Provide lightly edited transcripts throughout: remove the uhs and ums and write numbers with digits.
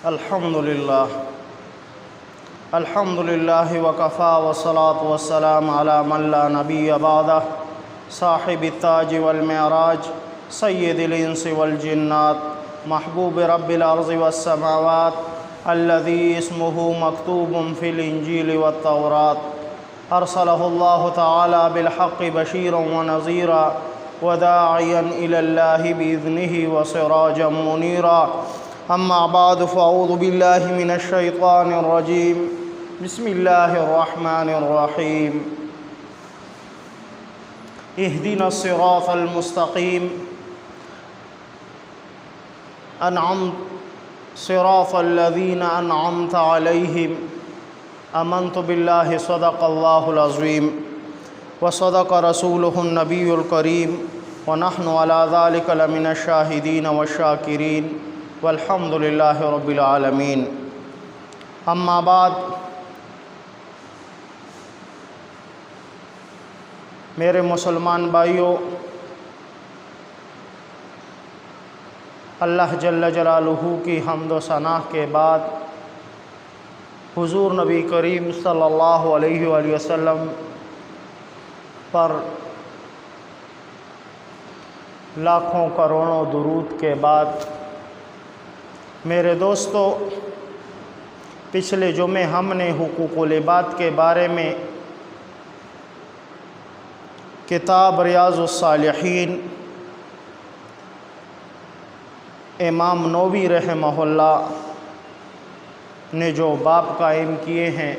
الحمدللہ وکفا والصلاة والسلام علی من لا نبی بعدہ صاحب التاج والمعراج سید الانس والجنات محبوب رب الارض والسماوات الذي اسمه مكتوب في الانجیل والتوراة ارسلہ اللہ تعالی بالحق بشیرا ونذیرا وداعیا الی اللہ باذنہ وسراجا منیرا اما بعد فاعوذ باللہ من الشیطان الرجیم بسم اللہ الرحمن الرحیم اہدنا الصراط المستقیم صراط الذین انعمت علیہم آمنت باللہ صدق اللہ العظیم وصدق رسولہ النبی الکریم ونحن علی ذلک لمن الشاہدین والشاکرین والحمد للہ رب العالمین اما بعد میرے مسلمان بھائیوں، اللہ جل جلالہ کی حمد و ثنا کے بعد حضور نبی کریم صلی اللہ علیہ وآلہ وسلم پر لاکھوں کروڑوں درود کے بعد میرے دوستو، پچھلے جمعے ہم نے حقوق العباد کے بارے میں کتاب ریاض الصالحین امام نووی رحمہ اللہ نے جو باب قائم کیے ہیں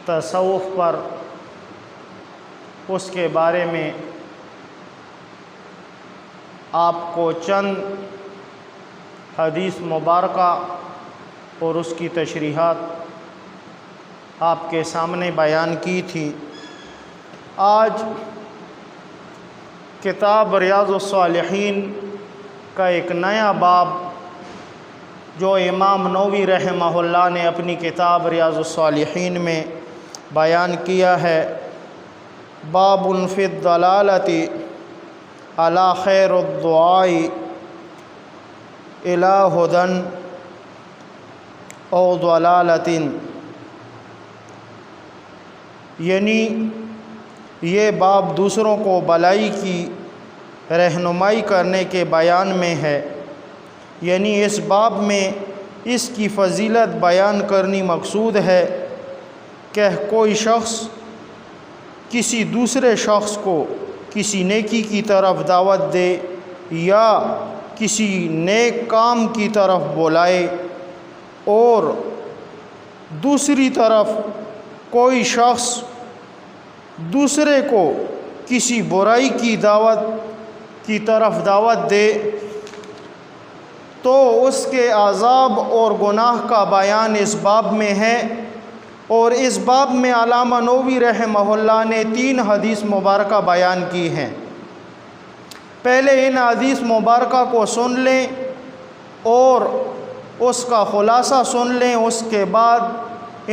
تصوف پر، اس کے بارے میں آپ کو چند حدیث مبارکہ اور اس کی تشریحات آپ کے سامنے بیان کی تھی۔ آج کتاب ریاض الصالحین کا ایک نیا باب جو امام نووی رحمہ اللہ نے اپنی کتاب ریاض الصالحین میں بیان کیا ہے، باب فی الضلالۃ علی خیر الدعاء الی ہدی او ضلالۃ، یعنی یہ باب دوسروں کو بھلائی کی رہنمائی کرنے کے بیان میں ہے، یعنی اس باب میں اس کی فضیلت بیان کرنی مقصود ہے کہ کوئی شخص کسی دوسرے شخص کو کسی نیکی کی طرف دعوت دے یا کسی نیک کام کی طرف بلائے، اور دوسری طرف کوئی شخص دوسرے کو کسی برائی کی طرف دعوت دے تو اس کے عذاب اور گناہ کا بیان اس باب میں ہے۔ اور اس باب میں علامہ نووی رحمہ اللہ نے 3 حدیث مبارکہ بیان کی ہیں۔ پہلے ان حدیث مبارکہ کو سن لیں اور اس کا خلاصہ سن لیں، اس کے بعد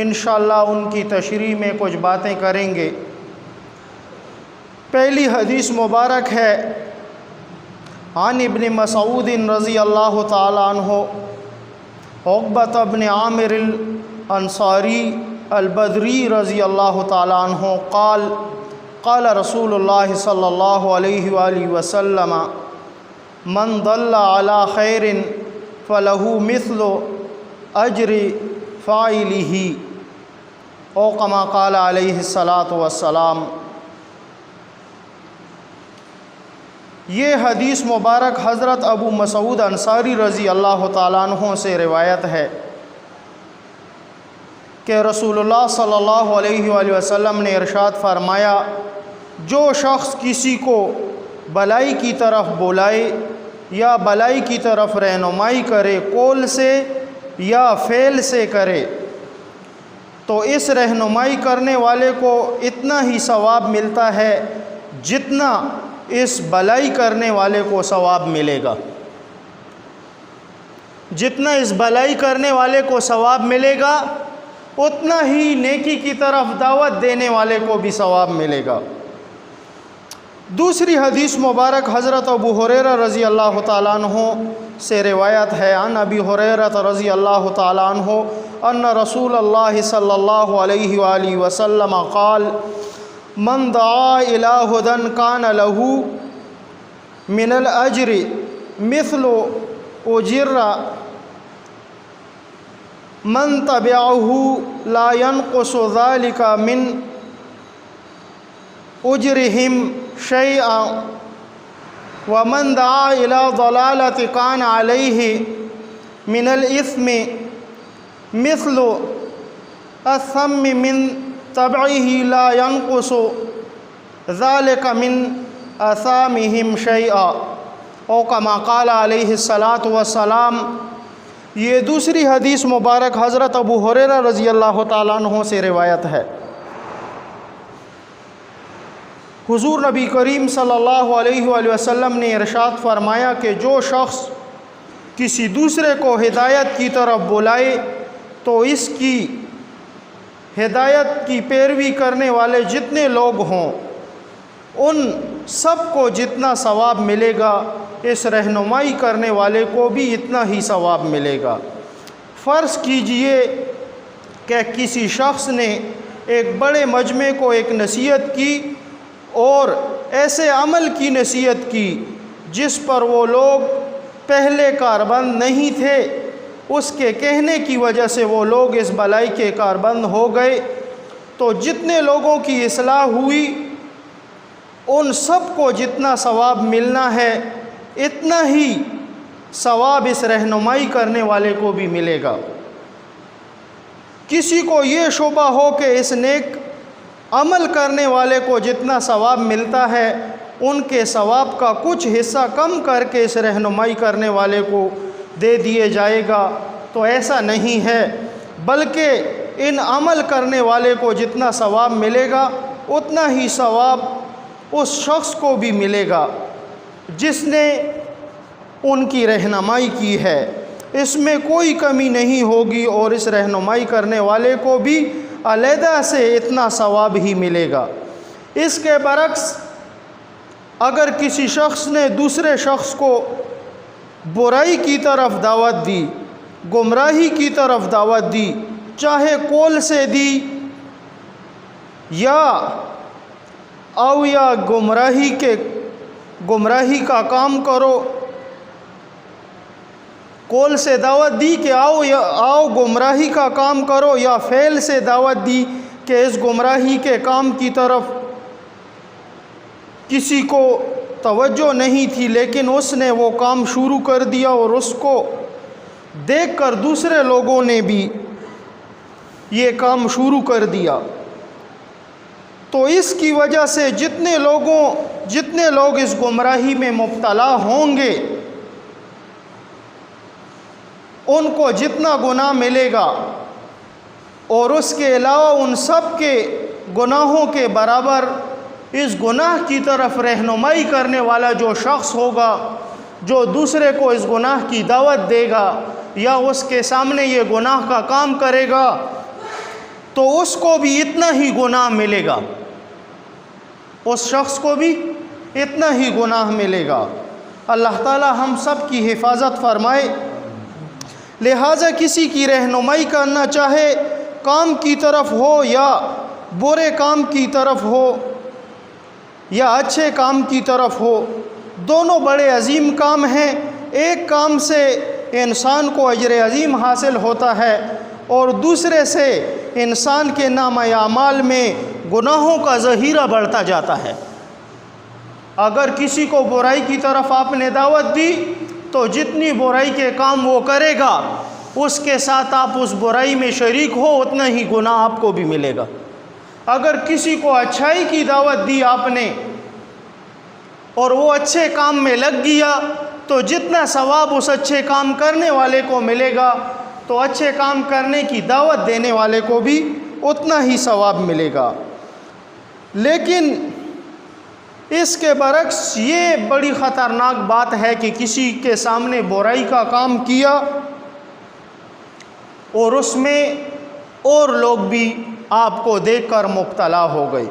انشاءاللہ ان کی تشریح میں کچھ باتیں کریں گے۔ پہلی حدیث مبارک ہے عن ابن مسعود رضی اللہ تعالی عنہ عقبۃ بن عامر الانصاری البدری رضی اللہ تعالی عنہ قال قال رسول اللہ صلی اللہ علیہ وآلہ وسلم من دل علی خیر فلہ مثل اجر فاعلہ او کما قال علیہ الصلاۃ والسلام۔ یہ حدیث مبارک حضرت ابو مسعود انصاری رضی اللہ تعالیٰ عنہ سے روایت ہے کہ رسول اللہ صلی اللہ علیہ وآلہ وسلم نے ارشاد فرمایا، جو شخص کسی کو بھلائی کی طرف بلائے یا بھلائی کی طرف رہنمائی کرے، قول سے یا فعل سے کرے، تو اس رہنمائی کرنے والے کو اتنا ہی ثواب ملتا ہے جتنا اس بھلائی کرنے والے کو ثواب ملے گا۔ جتنا اس بھلائی کرنے والے کو ثواب ملے گا اتنا ہی نیکی کی طرف دعوت دینے والے کو بھی ثواب ملے گا۔ دوسری حدیث مبارک حضرت ابو ہریرہ رضی اللہ تعالیٰ عنہ سے روایت ہے، عن ابی ہریرہ رضی اللہ تعالیٰ عنہ ان رسول اللہ صلی اللہ علیہ وآلہ وسلم قال من دعا الى ہدی کان لہ من الاجر مثل اجر من تبعہ لا ينقص ذلك من اجرہم شیئا ومن دعا الى ضلالۃ کان علیہ من الاثم مثل الثم من تبعہ لا ينقص ذلك من آثامہم شیئا او کما قال علیہ الصلاۃ والسلام۔ یہ دوسری حدیث مبارک حضرت ابو ہریرہ رضی اللہ تعالیٰ عنہ سے روایت ہے۔ حضور نبی کریم صلی اللہ علیہ وآلہ وسلم نے ارشاد فرمایا کہ جو شخص کسی دوسرے کو ہدایت کی طرف بلائے تو اس کی ہدایت کی پیروی کرنے والے جتنے لوگ ہوں ان سب کو جتنا ثواب ملے گا، اس رہنمائی کرنے والے کو بھی اتنا ہی ثواب ملے گا۔ فرض کیجئے کہ کسی شخص نے ایک بڑے مجمع کو ایک نصیحت کی اور ایسے عمل کی نصیحت کی جس پر وہ لوگ پہلے کاربند نہیں تھے، اس کے کہنے کی وجہ سے وہ لوگ اس بلائی کے کاربند ہو گئے، تو جتنے لوگوں کی اصلاح ہوئی ان سب کو جتنا ثواب ملنا ہے اتنا ہی ثواب اس رہنمائی کرنے والے کو بھی ملے گا۔ کسی کو یہ شبہ ہو کہ اس نیک عمل کرنے والے کو جتنا ثواب ملتا ہے ان کے ثواب کا کچھ حصہ کم کر کے اس رہنمائی کرنے والے کو دے دیے جائے گا، تو ایسا نہیں ہے، بلکہ ان عمل کرنے والے کو جتنا ثواب ملے گا اتنا ہی ثواب اس شخص کو بھی ملے گا جس نے ان کی رہنمائی کی ہے، اس میں کوئی کمی نہیں ہوگی، اور اس رہنمائی کرنے والے کو بھی علیحدہ سے اتنا ثواب ہی ملے گا۔ اس کے برعکس اگر کسی شخص نے دوسرے شخص کو برائی کی طرف دعوت دی، گمراہی کی طرف دعوت دی، چاہے قول سے دی یا گمراہی کا کام کرو، قول سے دعوت دی کہ آؤ گمراہی کا کام کرو، یا فعل سے دعوت دی کہ اس گمراہی کے کام کی طرف کسی کو توجہ نہیں تھی لیکن اس نے وہ کام شروع کر دیا اور اس کو دیکھ کر دوسرے لوگوں نے بھی یہ کام شروع کر دیا، تو اس کی وجہ سے جتنے لوگ اس گمراہی میں مبتلا ہوں گے ان کو جتنا گناہ ملے گا، اور اس کے علاوہ ان سب کے گناہوں کے برابر اس گناہ کی طرف رہنمائی کرنے والا جو شخص ہوگا، جو دوسرے کو اس گناہ کی دعوت دے گا یا اس کے سامنے یہ گناہ کا کام کرے گا، تو اس کو بھی اتنا ہی گناہ ملے گا، اس شخص کو بھی اتنا ہی گناہ ملے گا۔ اللہ تعالی ہم سب کی حفاظت فرمائے۔ لہٰذا کسی کی رہنمائی کرنا، چاہے کام کی طرف ہو یا برے کام کی طرف ہو یا اچھے کام کی طرف ہو، دونوں بڑے عظیم کام ہیں۔ ایک کام سے انسان کو اجر عظیم حاصل ہوتا ہے اور دوسرے سے انسان کے نامہ اعمال میں گناہوں کا ذخیرہ بڑھتا جاتا ہے۔ اگر کسی کو برائی کی طرف آپ نے دعوت دی تو جتنی برائی کے کام وہ کرے گا اس کے ساتھ آپ اس برائی میں شریک ہو اتنا ہی گناہ آپ کو بھی ملے گا۔ اگر کسی کو اچھائی کی دعوت دی آپ نے اور وہ اچھے کام میں لگ گیا تو جتنا ثواب اس اچھے کام کرنے والے کو ملے گا تو اچھے کام کرنے کی دعوت دینے والے کو بھی اتنا ہی ثواب ملے گا۔ لیکن اس کے برعکس یہ بڑی خطرناک بات ہے کہ کسی کے سامنے برائی کا کام کیا اور اس میں اور لوگ بھی آپ کو دیکھ کر مبتلا ہو گئے۔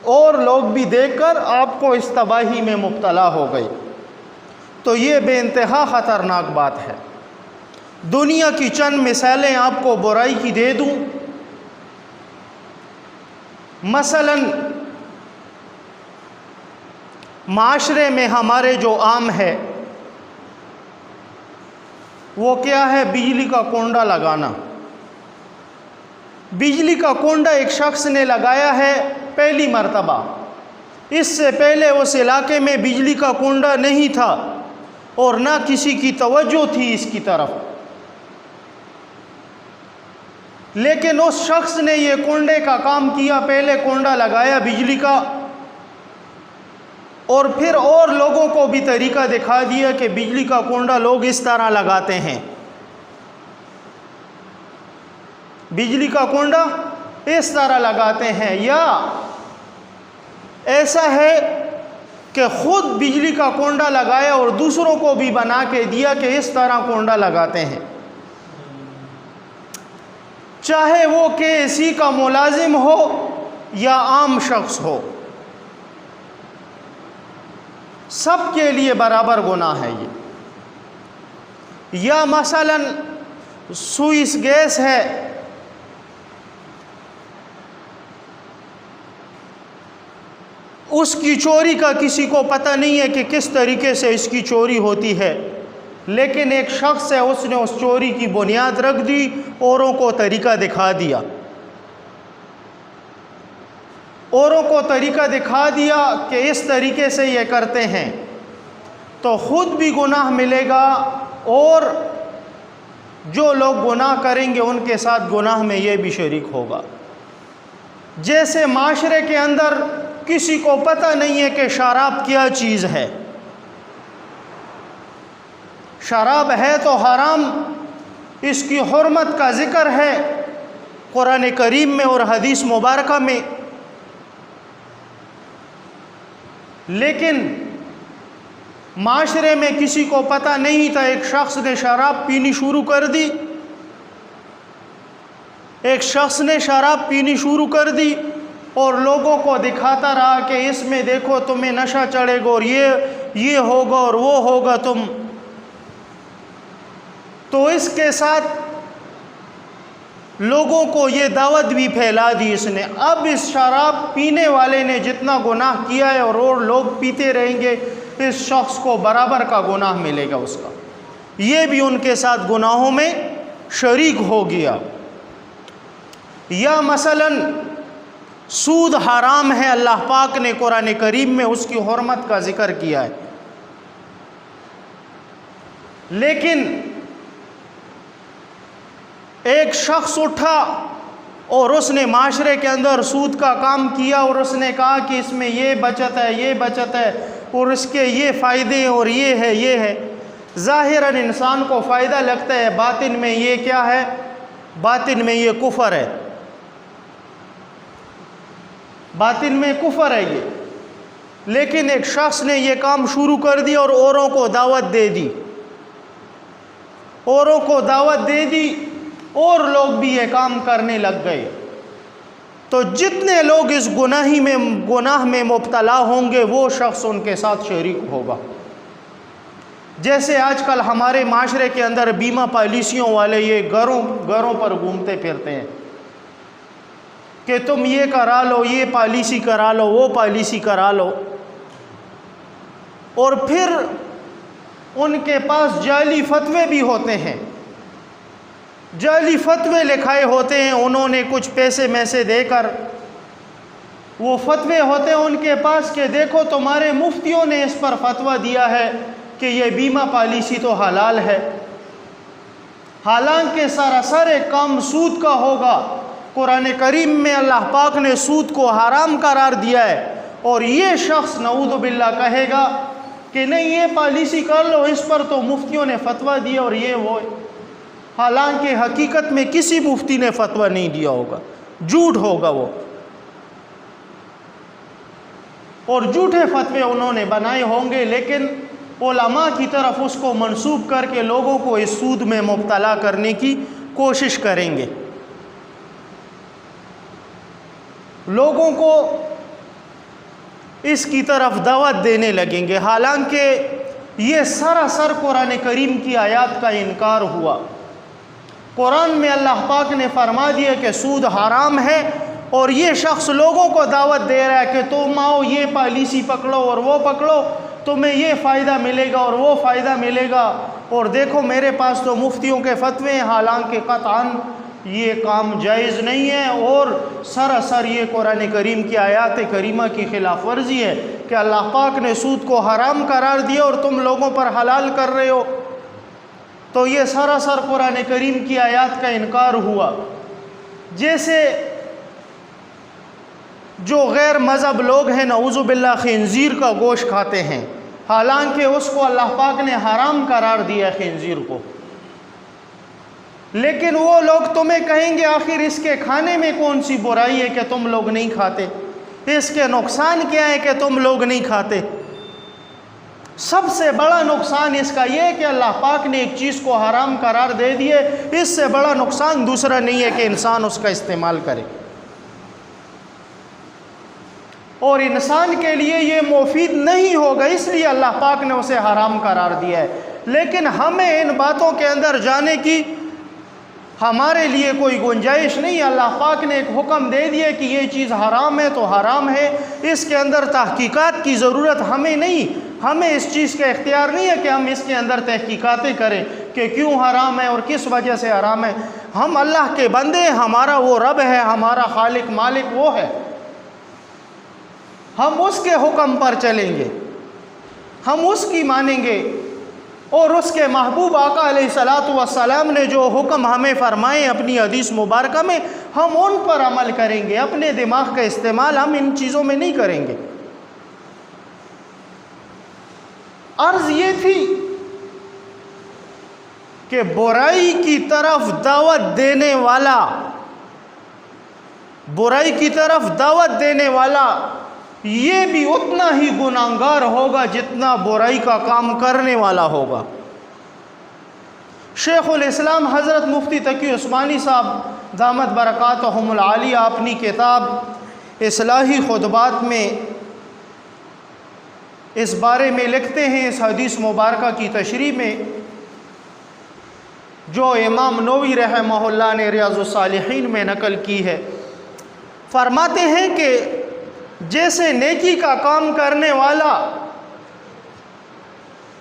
اور لوگ بھی دیکھ کر آپ کو اس تباہی میں مبتلا ہو گئے۔ تو یہ بے انتہا خطرناک بات ہے۔ دنیا کی چند مثالیں آپ کو برائی کی دے دوں۔ مثلاً معاشرے میں ہمارے جو عام ہے وہ کیا ہے؟ بجلی کا کنڈا لگانا۔ بجلی کا کنڈا ایک شخص نے لگایا ہے پہلی مرتبہ، اس سے پہلے اس علاقے میں بجلی کا کنڈا نہیں تھا اور نہ کسی کی توجہ تھی اس کی طرف، لیکن اس شخص نے یہ کنڈے کا کام کیا، پہلے کنڈا لگایا بجلی کا، اور پھر اور لوگوں کو بھی طریقہ دکھا دیا کہ بجلی کا کنڈا لوگ اس طرح لگاتے ہیں، بجلی کا کنڈا اس طرح لگاتے ہیں۔ یا ایسا ہے کہ خود بجلی کا کنڈا لگایا اور دوسروں کو بھی بنا کے دیا کہ اس طرح کنڈا لگاتے ہیں، چاہے وہ کسی کا ملازم ہو یا عام شخص ہو، سب کے لیے برابر گناہ ہے یہ۔ یا مثلاً سوئس گیس ہے، اس کی چوری کا کسی کو پتہ نہیں ہے کہ کس طریقے سے اس کی چوری ہوتی ہے، لیکن ایک شخص ہے اس نے اس چوری کی بنیاد رکھ دی، اوروں کو طریقہ دکھا دیا، اوروں کو طریقہ دکھا دیا کہ اس طریقے سے یہ کرتے ہیں، تو خود بھی گناہ ملے گا اور جو لوگ گناہ کریں گے ان کے ساتھ گناہ میں یہ بھی شریک ہوگا۔ جیسے معاشرے کے اندر کسی کو پتہ نہیں ہے کہ شراب کیا چیز ہے، شراب ہے تو حرام، اس کی حرمت کا ذکر ہے قرآن کریم میں اور حدیث مبارکہ میں، لیکن معاشرے میں کسی کو پتہ نہیں تھا، ایک شخص نے شراب پینی شروع کر دی، ایک شخص نے شراب پینی شروع کر دی اور لوگوں کو دکھاتا رہا کہ اس میں دیکھو تمہیں نشہ چڑھے گا اور یہ ہوگا اور وہ ہوگا تم، تو اس کے ساتھ لوگوں کو یہ دعوت بھی پھیلا دی اس نے۔ اب اس شراب پینے والے نے جتنا گناہ کیا ہے اور لوگ پیتے رہیں گے، اس شخص کو برابر کا گناہ ملے گا اس کا، یہ بھی ان کے ساتھ گناہوں میں شریک ہو گیا۔ یا مثلاً سود حرام ہے، اللہ پاک نے قرآن کریم میں اس کی حرمت کا ذکر کیا ہے، لیکن ایک شخص اٹھا اور اس نے معاشرے کے اندر سود کا کام کیا اور اس نے کہا کہ اس میں یہ بچت ہے، یہ بچت ہے اور اس کے یہ فائدے ہیں اور یہ ہے یہ ہے، ظاہراً انسان کو فائدہ لگتا ہے، باطن میں یہ کیا ہے؟ باطن میں یہ کفر ہے، باطن میں کفر ہے یہ، لیکن ایک شخص نے یہ کام شروع کر دی اور اوروں کو دعوت دے دی، اوروں کو دعوت دے دی اور لوگ بھی یہ کام کرنے لگ گئے، تو جتنے لوگ اس گناہ میں مبتلا ہوں گے وہ شخص ان کے ساتھ شریک ہوگا۔ جیسے آج کل ہمارے معاشرے کے اندر بیمہ پالیسیوں والے یہ گھروں پر گھومتے پھرتے ہیں کہ تم یہ کرا لو، یہ پالیسی کرا لو، وہ پالیسی کرا لو، اور پھر ان کے پاس جعلی فتوے بھی ہوتے ہیں، جعلی فتوے لکھائے ہوتے ہیں، انہوں نے کچھ پیسے میں سے دے کر وہ فتوے ہوتے ہیں ان کے پاس کہ دیکھو تمہارے مفتیوں نے اس پر فتویٰ دیا ہے کہ یہ بیمہ پالیسی تو حلال ہے، حالانکہ سراسر کام سود کا ہوگا۔ قرآن کریم میں اللہ پاک نے سود کو حرام قرار دیا ہے، اور یہ شخص نعوذ باللہ کہے گا کہ نہیں یہ پالیسی کر لو، اس پر تو مفتیوں نے فتویٰ دیا اور یہ وہ، حالانکہ حقیقت میں کسی مفتی نے فتویٰ نہیں دیا ہوگا، جھوٹ ہوگا وہ، اور جھوٹے فتوے انہوں نے بنائے ہوں گے، لیکن علماء کی طرف اس کو منسوب کر کے لوگوں کو اس سود میں مبتلا کرنے کی کوشش کریں گے، لوگوں کو اس کی طرف دعوت دینے لگیں گے، حالانکہ یہ سراسر قرآن کریم کی آیات کا انکار ہوا۔ قرآن میں اللہ پاک نے فرما دیا کہ سود حرام ہے، اور یہ شخص لوگوں کو دعوت دے رہا ہے کہ تم آؤ یہ پالیسی پکڑو اور وہ پکڑو، تمہیں یہ فائدہ ملے گا اور وہ فائدہ ملے گا، اور دیکھو میرے پاس تو مفتیوں کے فتوے ہیں، حالانکہ قطعاً یہ کام جائز نہیں ہے، اور سراسر یہ قرآن کریم کی آیات کریمہ کی خلاف ورزی ہے کہ اللہ پاک نے سود کو حرام قرار دیا اور تم لوگوں پر حلال کر رہے ہو۔ تو یہ سراسر قرآن کریم کی آیات کا انکار ہوا۔ جیسے جو غیر مذہب لوگ ہیں نعوذ باللہ خنزیر کا گوشت کھاتے ہیں، حالانکہ اس کو اللہ پاک نے حرام قرار دیا خنزیر کو، لیکن وہ لوگ تمہیں کہیں گے آخر اس کے کھانے میں کون سی برائی ہے کہ تم لوگ نہیں کھاتے، اس کے نقصان کیا ہے کہ تم لوگ نہیں کھاتے؟ سب سے بڑا نقصان اس کا یہ ہے کہ اللہ پاک نے ایک چیز کو حرام قرار دے دیے، اس سے بڑا نقصان دوسرا نہیں ہے کہ انسان اس کا استعمال کرے، اور انسان کے لیے یہ مفید نہیں ہوگا، اس لیے اللہ پاک نے اسے حرام قرار دیا ہے۔ لیکن ہمیں ان باتوں کے اندر جانے کی ہمارے لیے کوئی گنجائش نہیں۔ اللہ پاک نے ایک حکم دے دیا کہ یہ چیز حرام ہے تو حرام ہے، اس کے اندر تحقیقات کی ضرورت ہمیں نہیں، ہمیں اس چیز کا اختیار نہیں ہے کہ ہم اس کے اندر تحقیقاتیں کریں کہ کیوں حرام ہے اور کس وجہ سے حرام ہے۔ ہم اللہ کے بندے ہیں، ہمارا وہ رب ہے، ہمارا خالق مالک وہ ہے، ہم اس کے حکم پر چلیں گے، ہم اس کی مانیں گے، اور اس کے محبوب آقا علیہ الصلاۃ والسلام نے جو حکم ہمیں فرمائے اپنی حدیث مبارکہ میں، ہم ان پر عمل کریں گے، اپنے دماغ کا استعمال ہم ان چیزوں میں نہیں کریں گے۔ عرض یہ تھی کہ برائی کی طرف دعوت دینے والا، برائی کی طرف دعوت دینے والا یہ بھی اتنا ہی گناہگار ہوگا جتنا برائی کا کام کرنے والا ہوگا۔ شیخ الاسلام حضرت مفتی تقی عثمانی صاحب دامت برکاتہم العالیہ اپنی کتاب اصلاحی خطبات میں اس بارے میں لکھتے ہیں، اس حدیث مبارکہ کی تشریح میں جو امام نووی رحمہ اللہ نے ریاض الصالحین میں نقل کی ہے، فرماتے ہیں کہ جیسے نیکی کا کام کرنے والا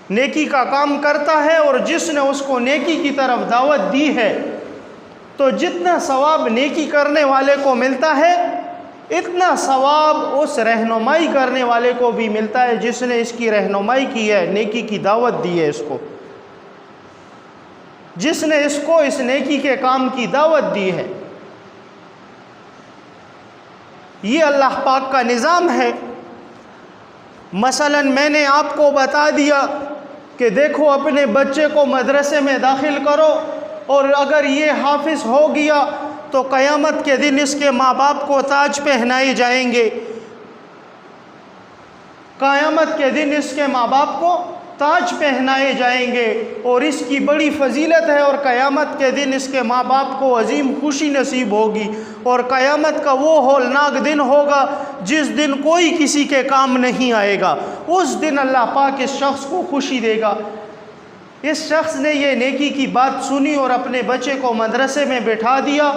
نیکی کا کام کرتا ہے اور جس نے اس کو نیکی کی طرف دعوت دی ہے، تو جتنا ثواب نیکی کرنے والے کو ملتا ہے اتنا ثواب اس رہنمائی کرنے والے کو بھی ملتا ہے جس نے اس کی رہنمائی کی ہے، نیکی کی دعوت دی ہے، اس کو جس نے اس کو اس نیکی کے کام کی دعوت دی ہے۔ یہ اللہ پاک کا نظام ہے۔ مثلا میں نے آپ کو بتا دیا کہ دیکھو اپنے بچے کو مدرسے میں داخل کرو، اور اگر یہ حافظ ہو گیا تو قیامت کے دن اس کے ماں باپ کو تاج پہنائے جائیں گے، قیامت کے دن اس کے ماں باپ کو تاج پہنائے جائیں گے، اور اس کی بڑی فضیلت ہے، اور قیامت کے دن اس کے ماں باپ کو عظیم خوشی نصیب ہوگی، اور قیامت کا وہ ہولناک دن ہوگا جس دن کوئی کسی کے کام نہیں آئے گا۔ اس دن اللہ پاک اس شخص کو خوشی دے گا۔ اس شخص نے یہ نیکی کی بات سنی اور اپنے بچے کو مدرسے میں بٹھا دیا،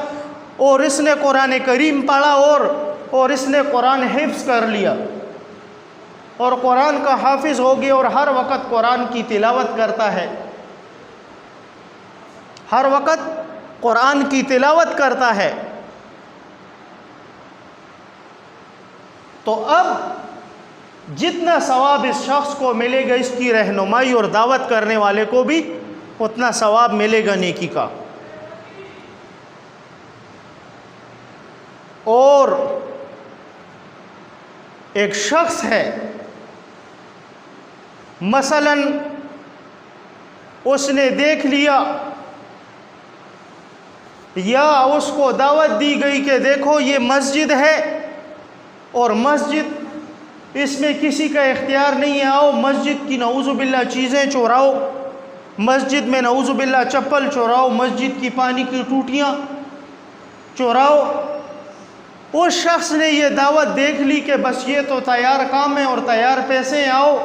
اور اس نے قرآن کریم پڑھا اور اس نے قرآن حفظ کر لیا، اور قرآن کا حافظ ہو گیا، اور ہر وقت قرآن کی تلاوت کرتا ہے، ہر وقت قرآن کی تلاوت کرتا ہے۔ تو اب جتنا ثواب اس شخص کو ملے گا اس کی رہنمائی اور دعوت کرنے والے کو بھی اتنا ثواب ملے گا نیکی کا۔ اور ایک شخص ہے، مثلا اس نے دیکھ لیا یا اس کو دعوت دی گئی کہ دیکھو یہ مسجد ہے اور مسجد اس میں کسی کا اختیار نہیں ہے، آؤ مسجد کی نعوذ باللہ چیزیں چوراؤ، مسجد میں نعوذ باللہ چپل چوراؤ، مسجد کی پانی کی ٹوٹیاں چوراؤ، اس شخص نے یہ دعوت دیکھ لی کہ بس یہ تو تیار کام ہے اور تیار پیسے آؤ،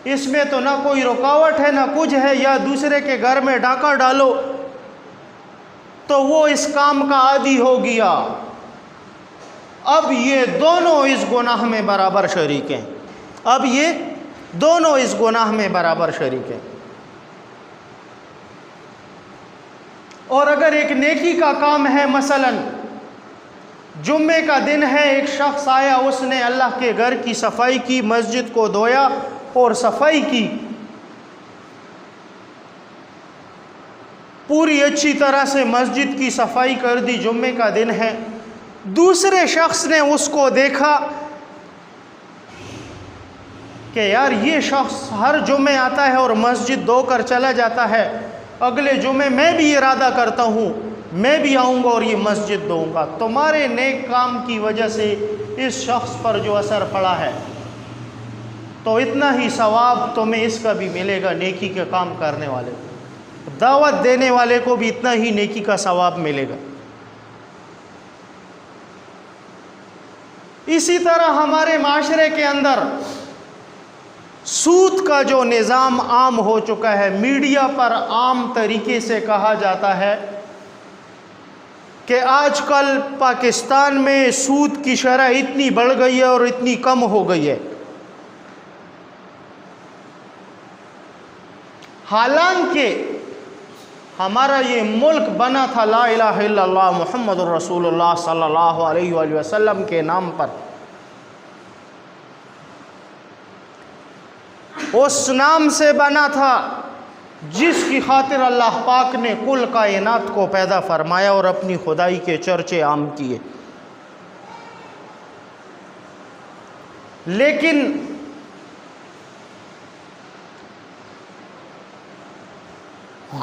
اس میں تو نہ کوئی رکاوٹ ہے نہ کچھ ہے، یا دوسرے کے گھر میں ڈاکہ ڈالو، تو وہ اس کام کا عادی ہو گیا۔ اب یہ دونوں اس گناہ میں برابر شریک ہیں، اب یہ دونوں اس گناہ میں برابر شریک ہیں۔ اور اگر ایک نیکی کا کام ہے، مثلاً جمعے کا دن ہے، ایک شخص آیا، اس نے اللہ کے گھر کی صفائی کی، مسجد کو دھویا اور صفائی کی، پوری اچھی طرح سے مسجد کی صفائی کر دی، جمعے کا دن ہے۔ دوسرے شخص نے اس کو دیکھا کہ یار یہ شخص ہر جمعے آتا ہے اور مسجد دھو کر چلا جاتا ہے، اگلے جمعے میں بھی ارادہ کرتا ہوں میں بھی آؤں گا اور یہ مسجد دوں گا۔ تمہارے نیک کام کی وجہ سے اس شخص پر جو اثر پڑا ہے، تو اتنا ہی ثواب تمہیں اس کا بھی ملے گا، نیکی کے کام کرنے والے کو، دعوت دینے والے کو بھی اتنا ہی نیکی کا ثواب ملے گا۔ اسی طرح ہمارے معاشرے کے اندر سود کا جو نظام عام ہو چکا ہے، میڈیا پر عام طریقے سے کہا جاتا ہے کہ آج کل پاکستان میں سود کی شرح اتنی بڑھ گئی ہے اور اتنی کم ہو گئی ہے، حالانکہ ہمارا یہ ملک بنا تھا لا الہ الا اللہ محمد الرسول اللہ صلی اللہ علیہ وآلہ وسلم کے نام پر، اس نام سے بنا تھا جس کی خاطر اللہ پاک نے کل کائنات کو پیدا فرمایا اور اپنی خدائی کے چرچے عام کیے۔ لیکن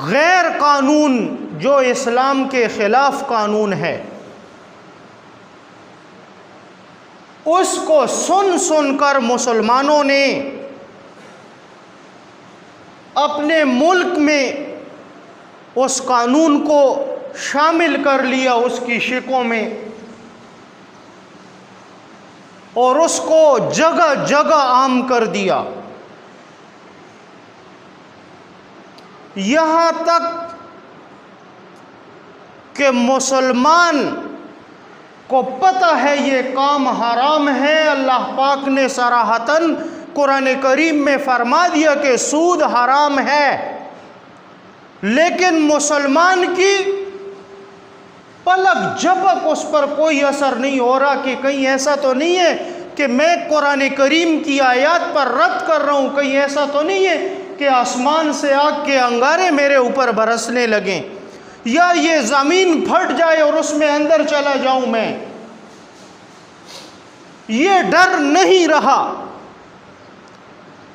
غیر قانون جو اسلام کے خلاف قانون ہے، اس کو سن سن کر مسلمانوں نے اپنے ملک میں اس قانون کو شامل کر لیا اس کی شکوں میں، اور اس کو جگہ جگہ عام کر دیا، یہاں تک کہ مسلمان کو پتہ ہے یہ کام حرام ہے۔ اللہ پاک نے صراحتاً قرآن کریم میں فرما دیا کہ سود حرام ہے، لیکن مسلمان کی پلک جھپک اس پر کوئی اثر نہیں ہو رہا کہ کہیں ایسا تو نہیں ہے کہ میں قرآن کریم کی آیات پر رد کر رہا ہوں، کہیں ایسا تو نہیں ہے کہ آسمان سے آگ کے انگارے میرے اوپر برسنے لگیں، یا یہ زمین پھٹ جائے اور اس میں اندر چلا جاؤں میں۔ یہ ڈر نہیں رہا،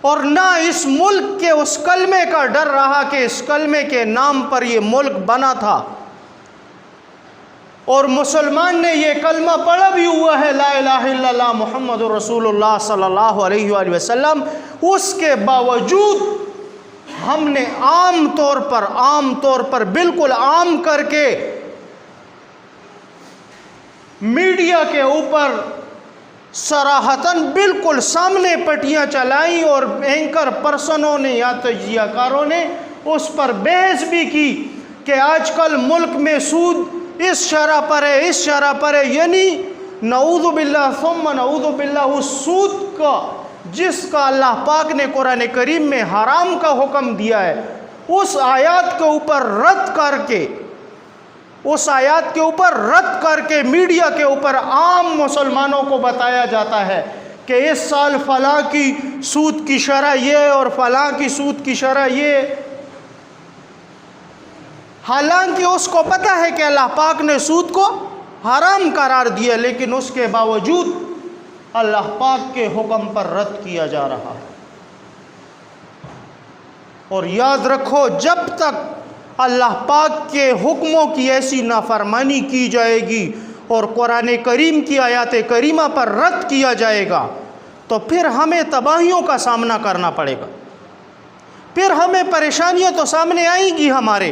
اور نہ اس ملک کے اس کلمے کا ڈر رہا کہ اس کلمے کے نام پر یہ ملک بنا تھا، اور مسلمان نے یہ کلمہ پڑھا بھی ہوا ہے لا الہ الا اللہ محمد الرسول اللہ صلی اللہ علیہ وآلہ وسلم، اس کے باوجود ہم نے عام طور پر بالکل عام کر کے میڈیا کے اوپر صراحتاً بالکل سامنے پٹیاں چلائیں، اور اینکر پرسنوں نے یا تجزیہ کاروں نے اس پر بحث بھی کی کہ آج کل ملک میں سود اس شرح پر ہے، اس شرح پر ہے، یعنی نعوذ باللہ ثم نعوذ باللہ اس سود کا جس کا اللہ پاک نے قرآن کریم میں حرام کا حکم دیا ہے، اس آیات کے اوپر رد کر کے میڈیا کے اوپر عام مسلمانوں کو بتایا جاتا ہے کہ اس سال فلاں کی سود کی شرح یہ اور فلاں کی سود کی شرح یہ، حالانکہ اس کو پتہ ہے کہ اللہ پاک نے سود کو حرام قرار دیا، لیکن اس کے باوجود اللہ پاک کے حکم پر رد کیا جا رہا ہے۔ اور یاد رکھو، جب تک اللہ پاک کے حکموں کی ایسی نافرمانی کی جائے گی اور قرآن کریم کی آیات کریمہ پر رد کیا جائے گا، تو پھر ہمیں تباہیوں کا سامنا کرنا پڑے گا، پھر ہمیں پریشانیاں تو سامنے آئیں گی ہمارے۔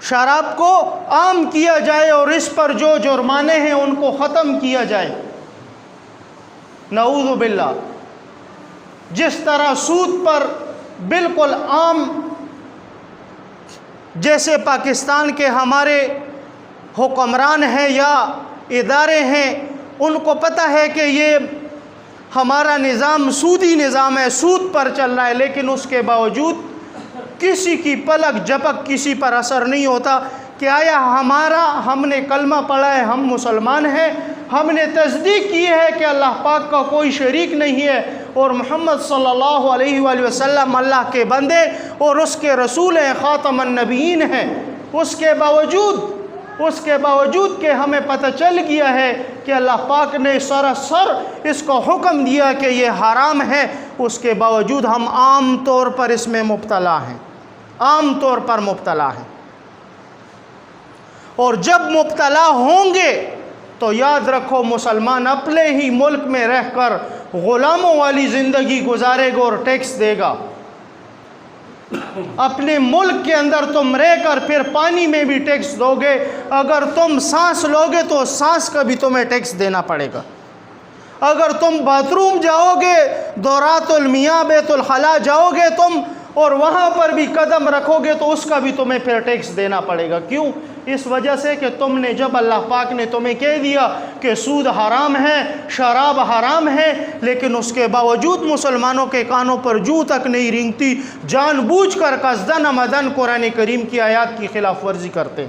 شراب کو عام کیا جائے اور اس پر جو جرمانے ہیں ان کو ختم کیا جائے۔ نعوذ باللہ۔ جس طرح سود پر بالکل عام، جیسے پاکستان کے ہمارے حکمران ہیں یا ادارے ہیں، ان کو پتہ ہے کہ یہ ہمارا نظام سودی نظام ہے، سود پر چل رہا ہے، لیکن اس کے باوجود کسی کی پلک جھپک کسی پر اثر نہیں ہوتا کہ آیا ہم نے کلمہ پڑھا ہے، ہم مسلمان ہیں، ہم نے تصدیق کی ہے کہ اللہ پاک کا کوئی شریک نہیں ہے اور محمد صلی اللہ علیہ وآلہ وسلم اللہ کے بندے اور اس کے رسول ہیں، خاتم النبیین ہیں۔ اس کے باوجود کہ ہمیں پتہ چل گیا ہے کہ اللہ پاک نے سراسر اس کو حکم دیا کہ یہ حرام ہے، اس کے باوجود ہم عام طور پر اس میں مبتلا ہیں، عام طور پر مبتلا ہیں۔ اور جب مبتلا ہوں گے تو یاد رکھو مسلمان اپنے ہی ملک میں رہ کر غلاموں والی زندگی گزارے گا اور ٹیکس دے گا۔ اپنے ملک کے اندر تم رہ کر پھر پانی میں بھی ٹیکس دو گے، اگر تم سانس لوگے تو سانس کا بھی تمہیں ٹیکس دینا پڑے گا، اگر تم باتھ روم جاؤ گے، دورات المیاں بیت الخلاء جاؤ گے تم اور وہاں پر بھی قدم رکھو گے تو اس کا بھی تمہیں پھر ٹیکس دینا پڑے گا۔ کیوں؟ اس وجہ سے کہ تم نے جب اللہ پاک نے تمہیں کہہ دیا کہ سود حرام ہے، شراب حرام ہے، لیکن اس کے باوجود مسلمانوں کے کانوں پر جوں تک نہیں رینگتی، جان بوجھ کر قصدن عمدن قرآن کریم کی آیات کی خلاف ورزی کرتے۔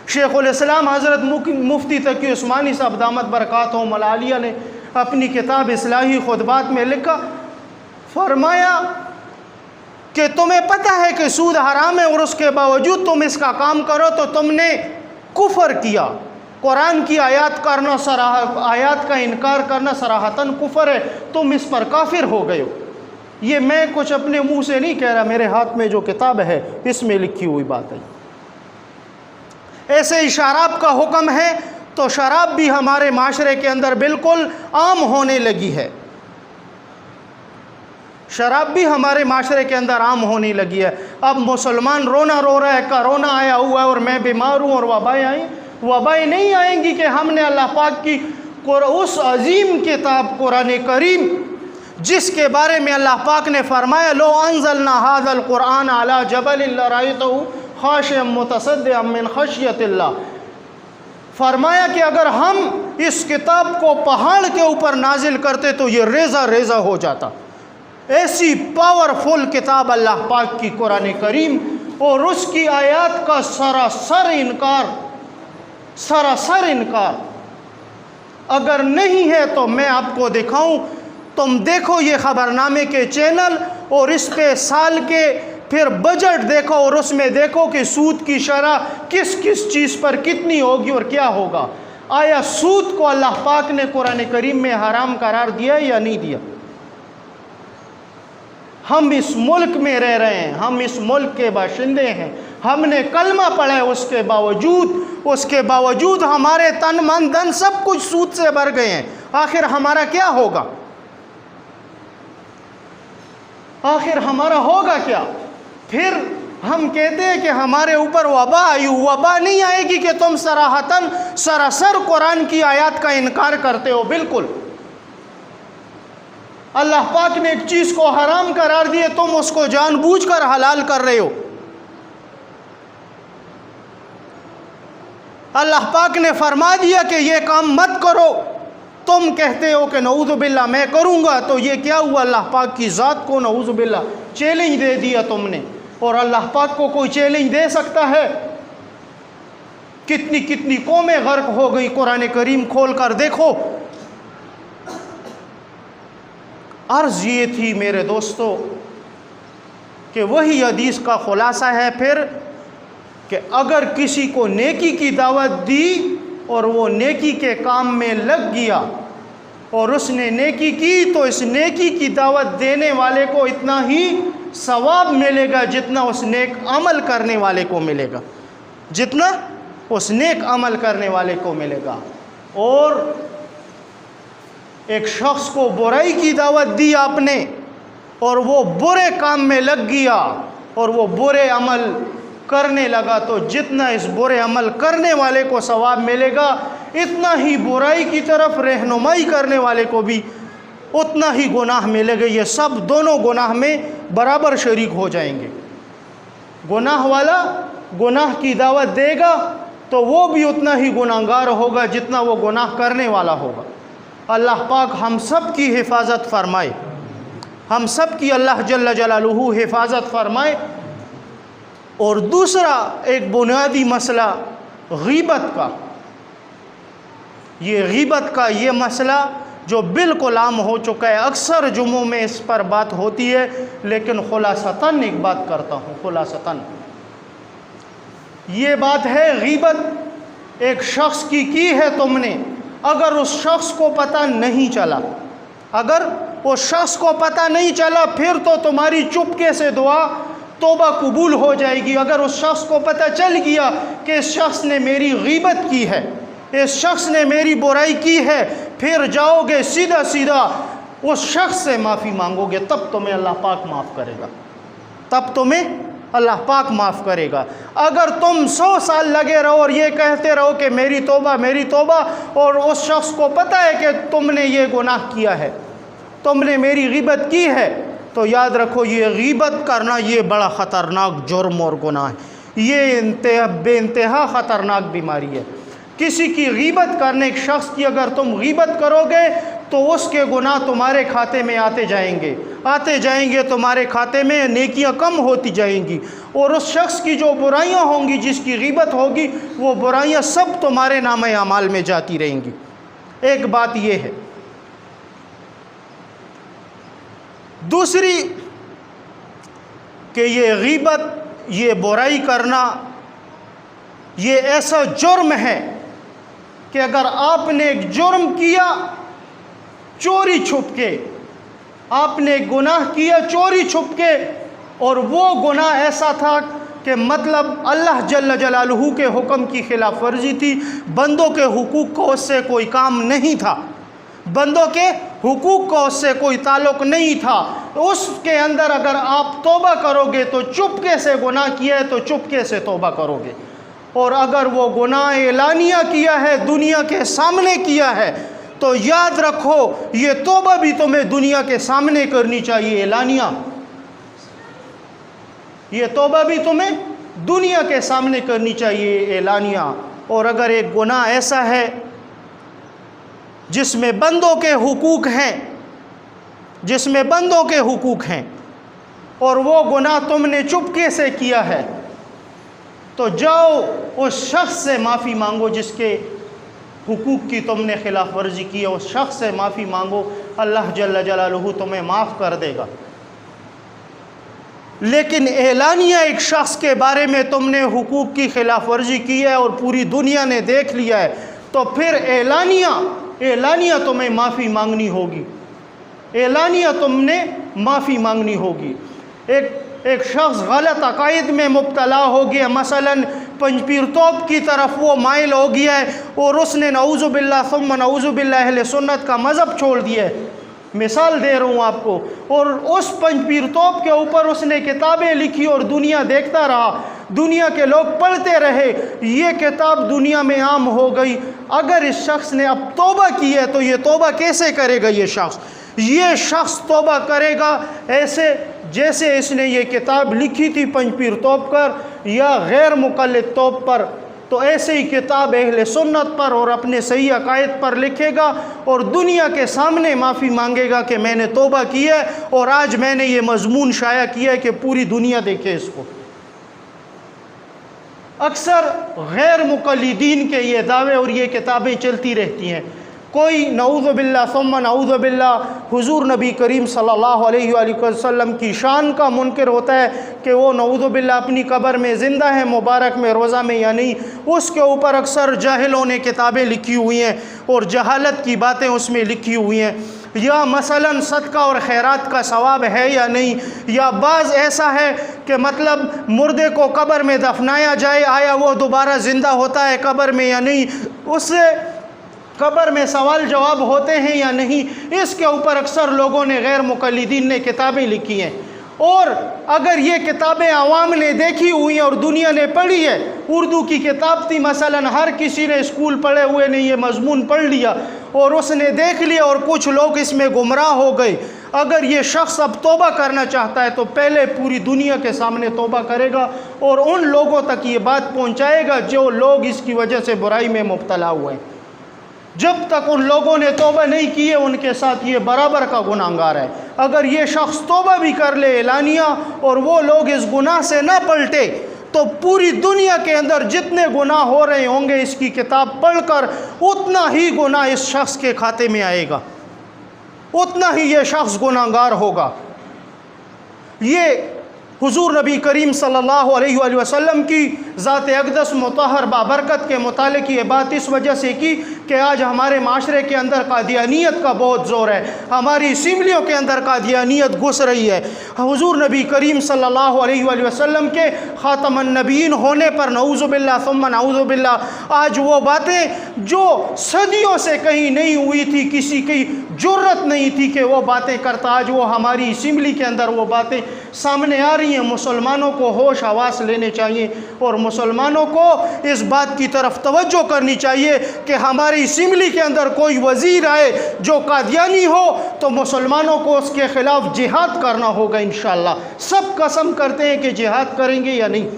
شیخ الاسلام حضرت مفتی تقی عثمانی صاحب دامت برکاتہم العالیہ نے اپنی کتاب اصلاحی خطبات میں لکھا، فرمایا کہ تمہیں پتہ ہے کہ سود حرام ہے اور اس کے باوجود تم اس کا کام کرو تو تم نے کفر کیا۔ قرآن کی آیات کا انکار کرنا صراحتاً کفر ہے، تم اس پر کافر ہو گئے ہو۔ یہ میں کچھ اپنے منہ سے نہیں کہہ رہا، میرے ہاتھ میں جو کتاب ہے اس میں لکھی ہوئی بات ہے۔ ایسے ہی شراب کا حکم ہے تو شراب بھی ہمارے معاشرے کے اندر بالکل عام ہونے لگی ہے، شراب بھی ہمارے معاشرے کے اندر عام ہونے لگی ہے۔ اب مسلمان رونا رو رہا ہے، کرونا آیا ہوا ہے اور میں بیمار ہوں اور وبائیں آئیں، وبائیں نہیں آئیں گی کہ ہم نے اللہ پاک کی اس عظیم کتاب قرآن کریم، جس کے بارے میں اللہ پاک نے فرمایا لو انزلنا هذا القرآن على جبل لرأيته خاشعا متصدعا من خشیۃ اللہ، فرمایا کہ اگر ہم اس کتاب کو پہاڑ کے اوپر نازل کرتے تو یہ ریزہ ریزہ ہو جاتا۔ ایسی پاورفل کتاب اللہ پاک کی قرآن کریم، اور اس کی آیات کا سراسر انکار اگر نہیں ہے تو میں آپ کو دکھاؤں، تم دیکھو یہ خبرنامے کے چینل اور اس پہ سال کے پھر بجٹ دیکھو اور اس میں دیکھو کہ سود کی شرح کس کس چیز پر کتنی ہوگی اور کیا ہوگا۔ آیا سود کو اللہ پاک نے قرآن کریم میں حرام قرار دیا یا نہیں دیا؟ ہم اس ملک میں رہ رہے ہیں، ہم اس ملک کے باشندے ہیں، ہم نے کلمہ پڑھا ہے، اس کے باوجود ہمارے تن من دن سب کچھ سود سے بھر گئے ہیں۔ آخر ہمارا کیا ہوگا؟ آخر ہمارا ہوگا کیا؟ پھر ہم کہتے ہیں کہ ہمارے اوپر وبا آئی، وبا نہیں آئے گی کہ تم صراحتاً سراسر قرآن کی آیات کا انکار کرتے ہو۔ بالکل اللہ پاک نے ایک چیز کو حرام قرار دیے، تم اس کو جان بوجھ کر حلال کر رہے ہو۔ اللہ پاک نے فرما دیا کہ یہ کام مت کرو، تم کہتے ہو کہ نعوذ باللہ میں کروں گا، تو یہ کیا ہوا؟ اللہ پاک کی ذات کو نعوذ باللہ چیلنج دے دیا تم نے۔ اور اللہ پاک کو کوئی چیلنج دے سکتا ہے؟ کتنی کتنی قومیں غرق ہو گئی، قرآن کریم کھول کر دیکھو۔ عرض یہ تھی میرے دوستو کہ وہی حدیث کا خلاصہ ہے پھر کہ اگر کسی کو نیکی کی دعوت دی اور وہ نیکی کے کام میں لگ گیا اور اس نے نیکی کی، تو اس نیکی کی دعوت دینے والے کو اتنا ہی ثواب ملے گا جتنا اس نیک عمل کرنے والے کو ملے گا، جتنا اس نیک عمل کرنے والے کو ملے گا۔ اور ایک شخص کو برائی کی دعوت دی آپ نے اور وہ برے کام میں لگ گیا اور وہ برے عمل کرنے لگا تو جتنا اس برے عمل کرنے والے کو ثواب ملے گا اتنا ہی برائی کی طرف رہنمائی کرنے والے کو بھی اتنا ہی گناہ ملے گا۔ یہ سب دونوں گناہ میں برابر شریک ہو جائیں گے۔ گناہ والا گناہ کی دعوت دے گا تو وہ بھی اتنا ہی گناہگار ہوگا جتنا وہ گناہ کرنے والا ہوگا۔ اللہ پاک ہم سب کی حفاظت فرمائے، ہم سب کی اللہ جل جلالہ حفاظت فرمائے۔ اور دوسرا ایک بنیادی مسئلہ غیبت کا، یہ غیبت کا یہ مسئلہ جو بالکل عام ہو چکا ہے، اکثر جمعوں میں اس پر بات ہوتی ہے، لیکن خلاصتاً ایک بات کرتا ہوں۔ خلاصتاً یہ بات ہے، غیبت ایک شخص کی ہے تم نے، اگر اس شخص کو پتہ نہیں چلا، اگر اس شخص کو پتہ نہیں چلا پھر تو تمہاری چپکے سے دعا توبہ قبول ہو جائے گی۔ اگر اس شخص کو پتہ چل گیا کہ اس شخص نے میری غیبت کی ہے، اس شخص نے میری برائی کی ہے، پھر جاؤ گے سیدھا سیدھا اس شخص سے معافی مانگو گے، تب تمہیں اللہ پاک معاف کرے گا، تب تمہیں اللہ پاک معاف کرے گا۔ اگر تم 100 سال لگے رہو اور یہ کہتے رہو کہ میری توبہ میری توبہ، اور اس شخص کو پتہ ہے کہ تم نے یہ گناہ کیا ہے، تم نے میری غیبت کی ہے، تو یاد رکھو یہ غیبت کرنا یہ بڑا خطرناک جرم اور گناہ ہے، یہ بے انتہا خطرناک بیماری ہے۔ کسی کی غیبت کرنے، ایک شخص کی اگر تم غیبت کرو گے تو اس کے گناہ تمہارے کھاتے میں آتے جائیں گے، تمہارے کھاتے میں نیکیاں کم ہوتی جائیں گی، اور اس شخص کی جو برائیاں ہوں گی، جس کی غیبت ہوگی، وہ برائیاں سب تمہارے نامہ اعمال میں جاتی رہیں گی۔ ایک بات یہ ہے۔ دوسری کہ یہ غیبت، یہ برائی کرنا، یہ ایسا جرم ہے کہ اگر آپ نے ایک جرم کیا چوری چھپ کے، آپ نے گناہ کیا چوری چھپ کے، اور وہ گناہ ایسا تھا کہ مطلب اللہ جل جلالہ کے حکم کی خلاف ورزی تھی، بندوں کے حقوق کو اس سے کوئی کام نہیں تھا، بندوں کے حقوق کو اس سے کوئی تعلق نہیں تھا، اس کے اندر اگر آپ توبہ کرو گے تو چپکے سے گناہ کیا ہے تو چپکے سے توبہ کرو گے، اور اگر وہ گناہ اعلانیہ کیا ہے، دنیا کے سامنے کیا ہے، تو یاد رکھو یہ توبہ بھی تمہیں دنیا کے سامنے کرنی چاہیے، اعلانیہ، یہ توبہ بھی تمہیں دنیا کے سامنے کرنی چاہیے، اعلانیہ۔ اور اگر ایک گناہ ایسا ہے جس میں بندوں کے حقوق ہیں، جس میں بندوں کے حقوق ہیں، اور وہ گناہ تم نے چپکے سے کیا ہے، تو جاؤ اس شخص سے معافی مانگو جس کے حقوق کی تم نے خلاف ورزی کی ہے، اس شخص سے معافی مانگو، اللہ جل جلالہ تمہیں معاف کر دے گا۔ لیکن اعلانیہ ایک شخص کے بارے میں تم نے حقوق کی خلاف ورزی کی ہے اور پوری دنیا نے دیکھ لیا ہے، تو پھر اعلانیہ تمہیں معافی مانگنی ہوگی، اعلانیہ تم نے معافی مانگنی ہوگی۔ ایک شخص غلط عقائد میں مبتلا ہو گیا، مثلا پنج پیر توپ کی طرف وہ مائل ہو گیا ہے، اور اس نے نعوذ باللہ ثم نعوذ باللہ اہل سنت کا مذہب چھوڑ دیا ہے، مثال دے رہا ہوں آپ کو، اور اس پنج پیر توپ کے اوپر اس نے کتابیں لکھی اور دنیا دیکھتا رہا، دنیا کے لوگ پڑھتے رہے، یہ کتاب دنیا میں عام ہو گئی۔ اگر اس شخص نے اب توبہ کی ہے تو یہ توبہ کیسے کرے گا؟ یہ شخص توبہ کرے گا ایسے جیسے اس نے یہ کتاب لکھی تھی پنج پیر توپ پر یا غیر مقلد توپ پر، تو ایسے ہی کتاب اہل سنت پر اور اپنے صحیح عقائد پر لکھے گا، اور دنیا کے سامنے معافی مانگے گا کہ میں نے توبہ کی ہے اور آج میں نے یہ مضمون شائع کیا ہے کہ پوری دنیا دیکھے اس کو۔ اکثر غیر مقلدین کے یہ دعوے اور یہ کتابیں چلتی رہتی ہیں، کوئی نعوذ باللہ ثم نعوذ باللہ حضور نبی کریم صلی اللہ علیہ وآلہ وسلم کی شان کا منکر ہوتا ہے کہ وہ نعوذ باللہ اپنی قبر میں زندہ ہے، مبارک میں، روزہ میں یا نہیں، اس کے اوپر اکثر جاہلوں نے کتابیں لکھی ہوئی ہیں اور جہالت کی باتیں اس میں لکھی ہوئی ہیں، یا مثلا صدقہ اور خیرات کا ثواب ہے یا نہیں، یا بعض ایسا ہے کہ مطلب مردے کو قبر میں دفنایا جائے، آیا وہ دوبارہ زندہ ہوتا ہے قبر میں یا نہیں، اس سے قبر میں سوال جواب ہوتے ہیں یا نہیں، اس کے اوپر اکثر لوگوں نے غیر مقلدین نے کتابیں لکھی ہیں، اور اگر یہ کتابیں عوام نے دیکھی ہوئی ہیں اور دنیا نے پڑھی ہے، اردو کی کتاب تھی مثلاً، ہر کسی نے اسکول پڑھے ہوئے نے یہ مضمون پڑھ لیا اور اس نے دیکھ لیا اور کچھ لوگ اس میں گمراہ ہو گئے، اگر یہ شخص اب توبہ کرنا چاہتا ہے تو پہلے پوری دنیا کے سامنے توبہ کرے گا اور ان لوگوں تک یہ بات پہنچائے گا جو لوگ اس کی وجہ سے برائی میں مبتلا ہوئے ہیں۔ جب تک ان لوگوں نے توبہ نہیں کی ہے ان کے ساتھ یہ برابر کا گناہگار ہے۔ اگر یہ شخص توبہ بھی کر لے اعلانیہ اور وہ لوگ اس گناہ سے نہ پلٹے تو پوری دنیا کے اندر جتنے گناہ ہو رہے ہوں گے اس کی کتاب پڑھ کر اتنا ہی گناہ اس شخص کے کھاتے میں آئے گا، اتنا ہی یہ شخص گناہگار ہوگا۔ یہ حضور نبی کریم صلی اللہ علیہ وآلہ وسلم کی ذات اقدس مطہر بابرکت کے متعلق یہ بات اس وجہ سے کی کہ آج ہمارے معاشرے کے اندر قادیانیت کا بہت زور ہے، ہماری اسمبلیوں کے اندر قادیانیت گھس رہی ہے۔ حضور نبی کریم صلی اللہ علیہ وآلہ وسلم کے خاتم النبیین ہونے پر نعوذ باللہ ثم نعوذ باللہ آج وہ باتیں جو صدیوں سے کہیں نہیں ہوئی تھی، کسی کی جرت نہیں تھی کہ وہ باتیں کرتا، آج وہ ہماری اسمبلی کے اندر وہ باتیں سامنے آ رہی ہیں۔ مسلمانوں کو ہوش حواس لینے چاہیے اور مسلمانوں کو اس بات کی طرف توجہ کرنی چاہیے کہ ہماری اسمبلی کے اندر کوئی وزیر آئے جو قادیانی ہو تو مسلمانوں کو اس کے خلاف جہاد کرنا ہوگا انشاءاللہ۔ سب قسم کرتے ہیں کہ جہاد کریں گے یا نہیں؟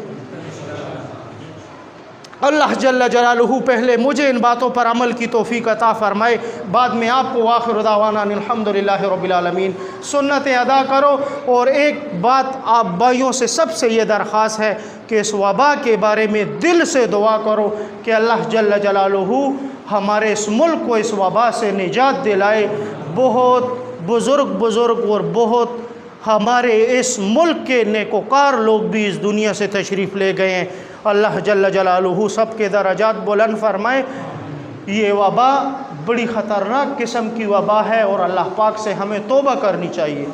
اللہ جل جلالہ پہلے مجھے ان باتوں پر عمل کی توفیق عطا فرمائے، بعد میں آپ کو۔ آخر دعوانا الحمدللہ رب العالمین۔ سنتیں ادا کرو، اور ایک بات آپ بھائیوں سے سب سے یہ درخواست ہے کہ اس وبا کے بارے میں دل سے دعا کرو کہ اللہ جل جلالہ ہمارے اس ملک کو اس وبا سے نجات دلائے۔ بہت بزرگ اور بہت ہمارے اس ملک کے نیکوکار لوگ بھی اس دنیا سے تشریف لے گئے ہیں، اللہ جل جلالہ سب کے درجات بلند فرمائے۔ یہ وبا بڑی خطرناک قسم کی وبا ہے اور اللہ پاک سے ہمیں توبہ کرنی چاہیے،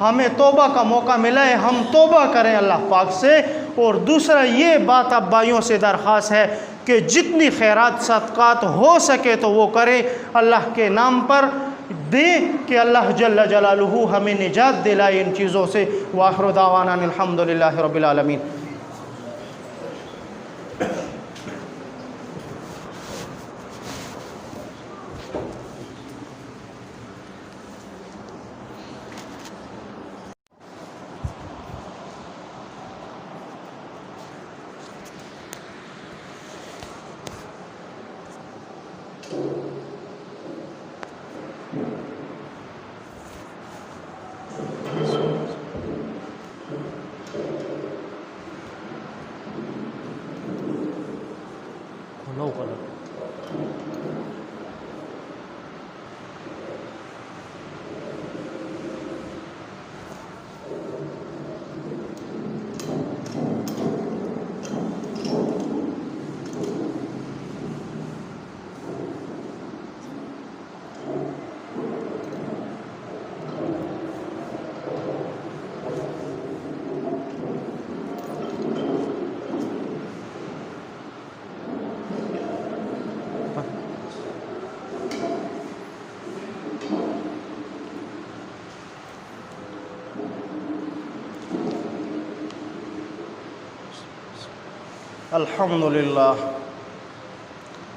ہمیں توبہ کا موقع ملا ہے، ہم توبہ کریں اللہ پاک سے۔ اور دوسرا یہ بات اب بھائیوں سے درخواست ہے کہ جتنی خیرات صدقات ہو سکے تو وہ کریں، اللہ کے نام پر دیں کہ اللہ جل جلالہ ہمیں نجات دلائے ان چیزوں سے۔ وآخر دعوانا الحمدللہ رب العالمین۔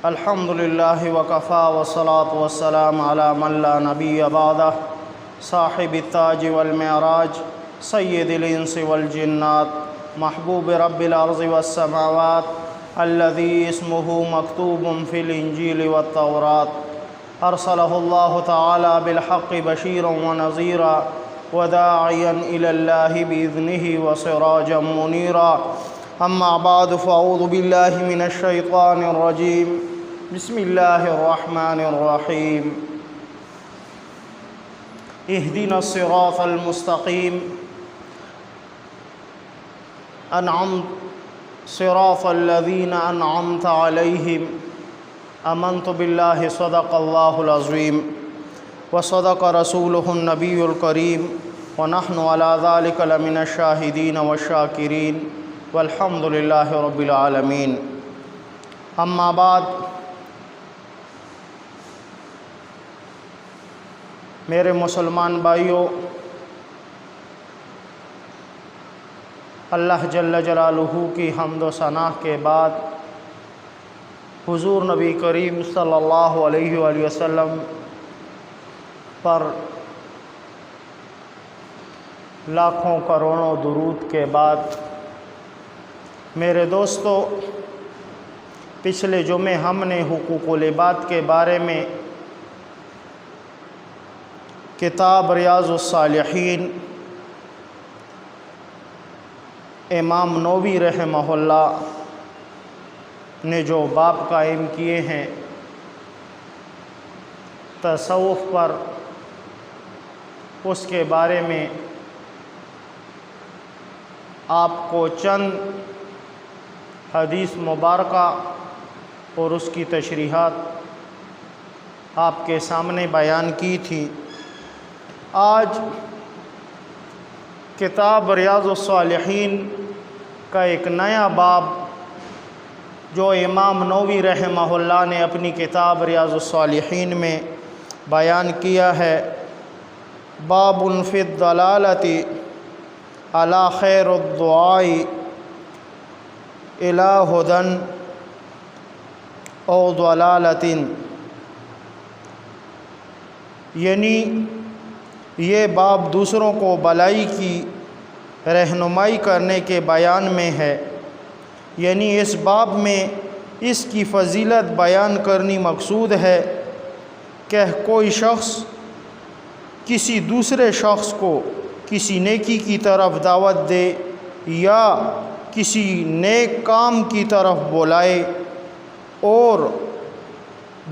الحمدللہ وکفا والصلاة والسلام علی من لا نبی بعدہ صاحب التاج والمعراج سید الانس والجنات محبوب رب الارض والسماوات الذي اسمه مكتوب في الانجیل والتوراة ارسلہ اللہ تعالی بالحق بشیرا ونذیرا وداعیا الی اللہ باذنہ وسراجا منیرا۔ اما بعد فاعوذ باللہ من الشیطان الرجیم بسم اللہ الرحمن الرحیم اہدنا الصراط المستقیم صراط الذین انعمت علیہم آمنت باللہ صدق اللہ العظیم وصدق رسولہ النبی الکریم ونحن علی ذلک لمن الشاہدین والشاکرین والحمد للہ رب العالمین۔ اما بعد، میرے مسلمان بھائیوں، اللہ جل جلالہ کی حمد و ثنا کے بعد حضور نبی کریم صلی اللہ علیہ وآلہ وسلم پر لاکھوں کروڑوں درود کے بعد میرے دوستو، پچھلے جمعے ہم نے حقوق العباد کے بارے میں کتاب ریاض الصالحین امام نووی رحمہ اللہ نے جو باب قائم کیے ہیں تصوف پر، اس کے بارے میں آپ کو چند حدیث مبارکہ اور اس کی تشریحات آپ کے سامنے بیان کی تھی۔ آج کتاب ریاض الصالحین کا ایک نیا باب جو امام نووی رحمہ اللہ نے اپنی کتاب ریاض الصالحین میں بیان کیا ہے، باب فی الضلالۃ علی خیر الدعاء الی ھدی او ضلالۃ، یعنی یہ باب دوسروں کو بھلائی کی رہنمائی کرنے کے بیان میں ہے، یعنی اس باب میں اس کی فضیلت بیان کرنی مقصود ہے کہ کوئی شخص کسی دوسرے شخص کو کسی نیکی کی طرف دعوت دے یا کسی نیک کام کی طرف بلائے، اور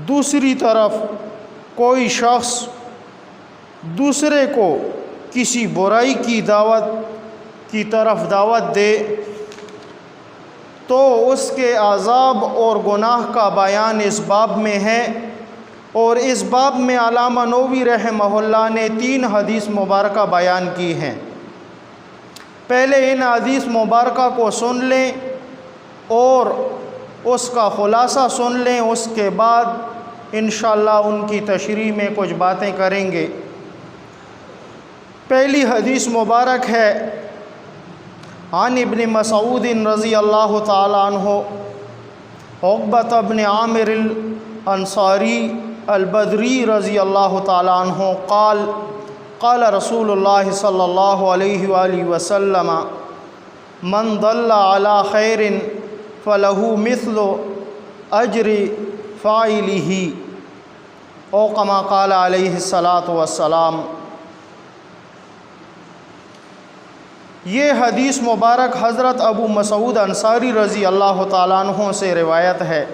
دوسری طرف کوئی شخص دوسرے کو کسی برائی کی طرف دعوت دے تو اس کے عذاب اور گناہ کا بیان اس باب میں ہے۔ اور اس باب میں علامہ نووی رحمہ اللہ نے 3 حدیث مبارکہ بیان کی ہیں۔ پہلے ان حدیث مبارکہ کو سن لیں اور اس کا خلاصہ سن لیں، اس کے بعد انشاءاللہ ان کی تشریح میں کچھ باتیں کریں گے۔ پہلی حدیث مبارک ہے عن ابن مسعود رضی اللہ تعالی عنہ عقبۃ بن عامر الانصاری البدری رضی اللہ تعالی عنہ قال قال رسول اللہ صلی اللہ علیہ وآلہ وسلم من دل علی خیر فلہ مثل اجر فاعلہ او کما قال علیہ الصلاۃ والسلام۔ یہ حدیث مبارک حضرت ابو مسعود انصاری رضی اللہ تعالیٰ عنہ سے روایت ہے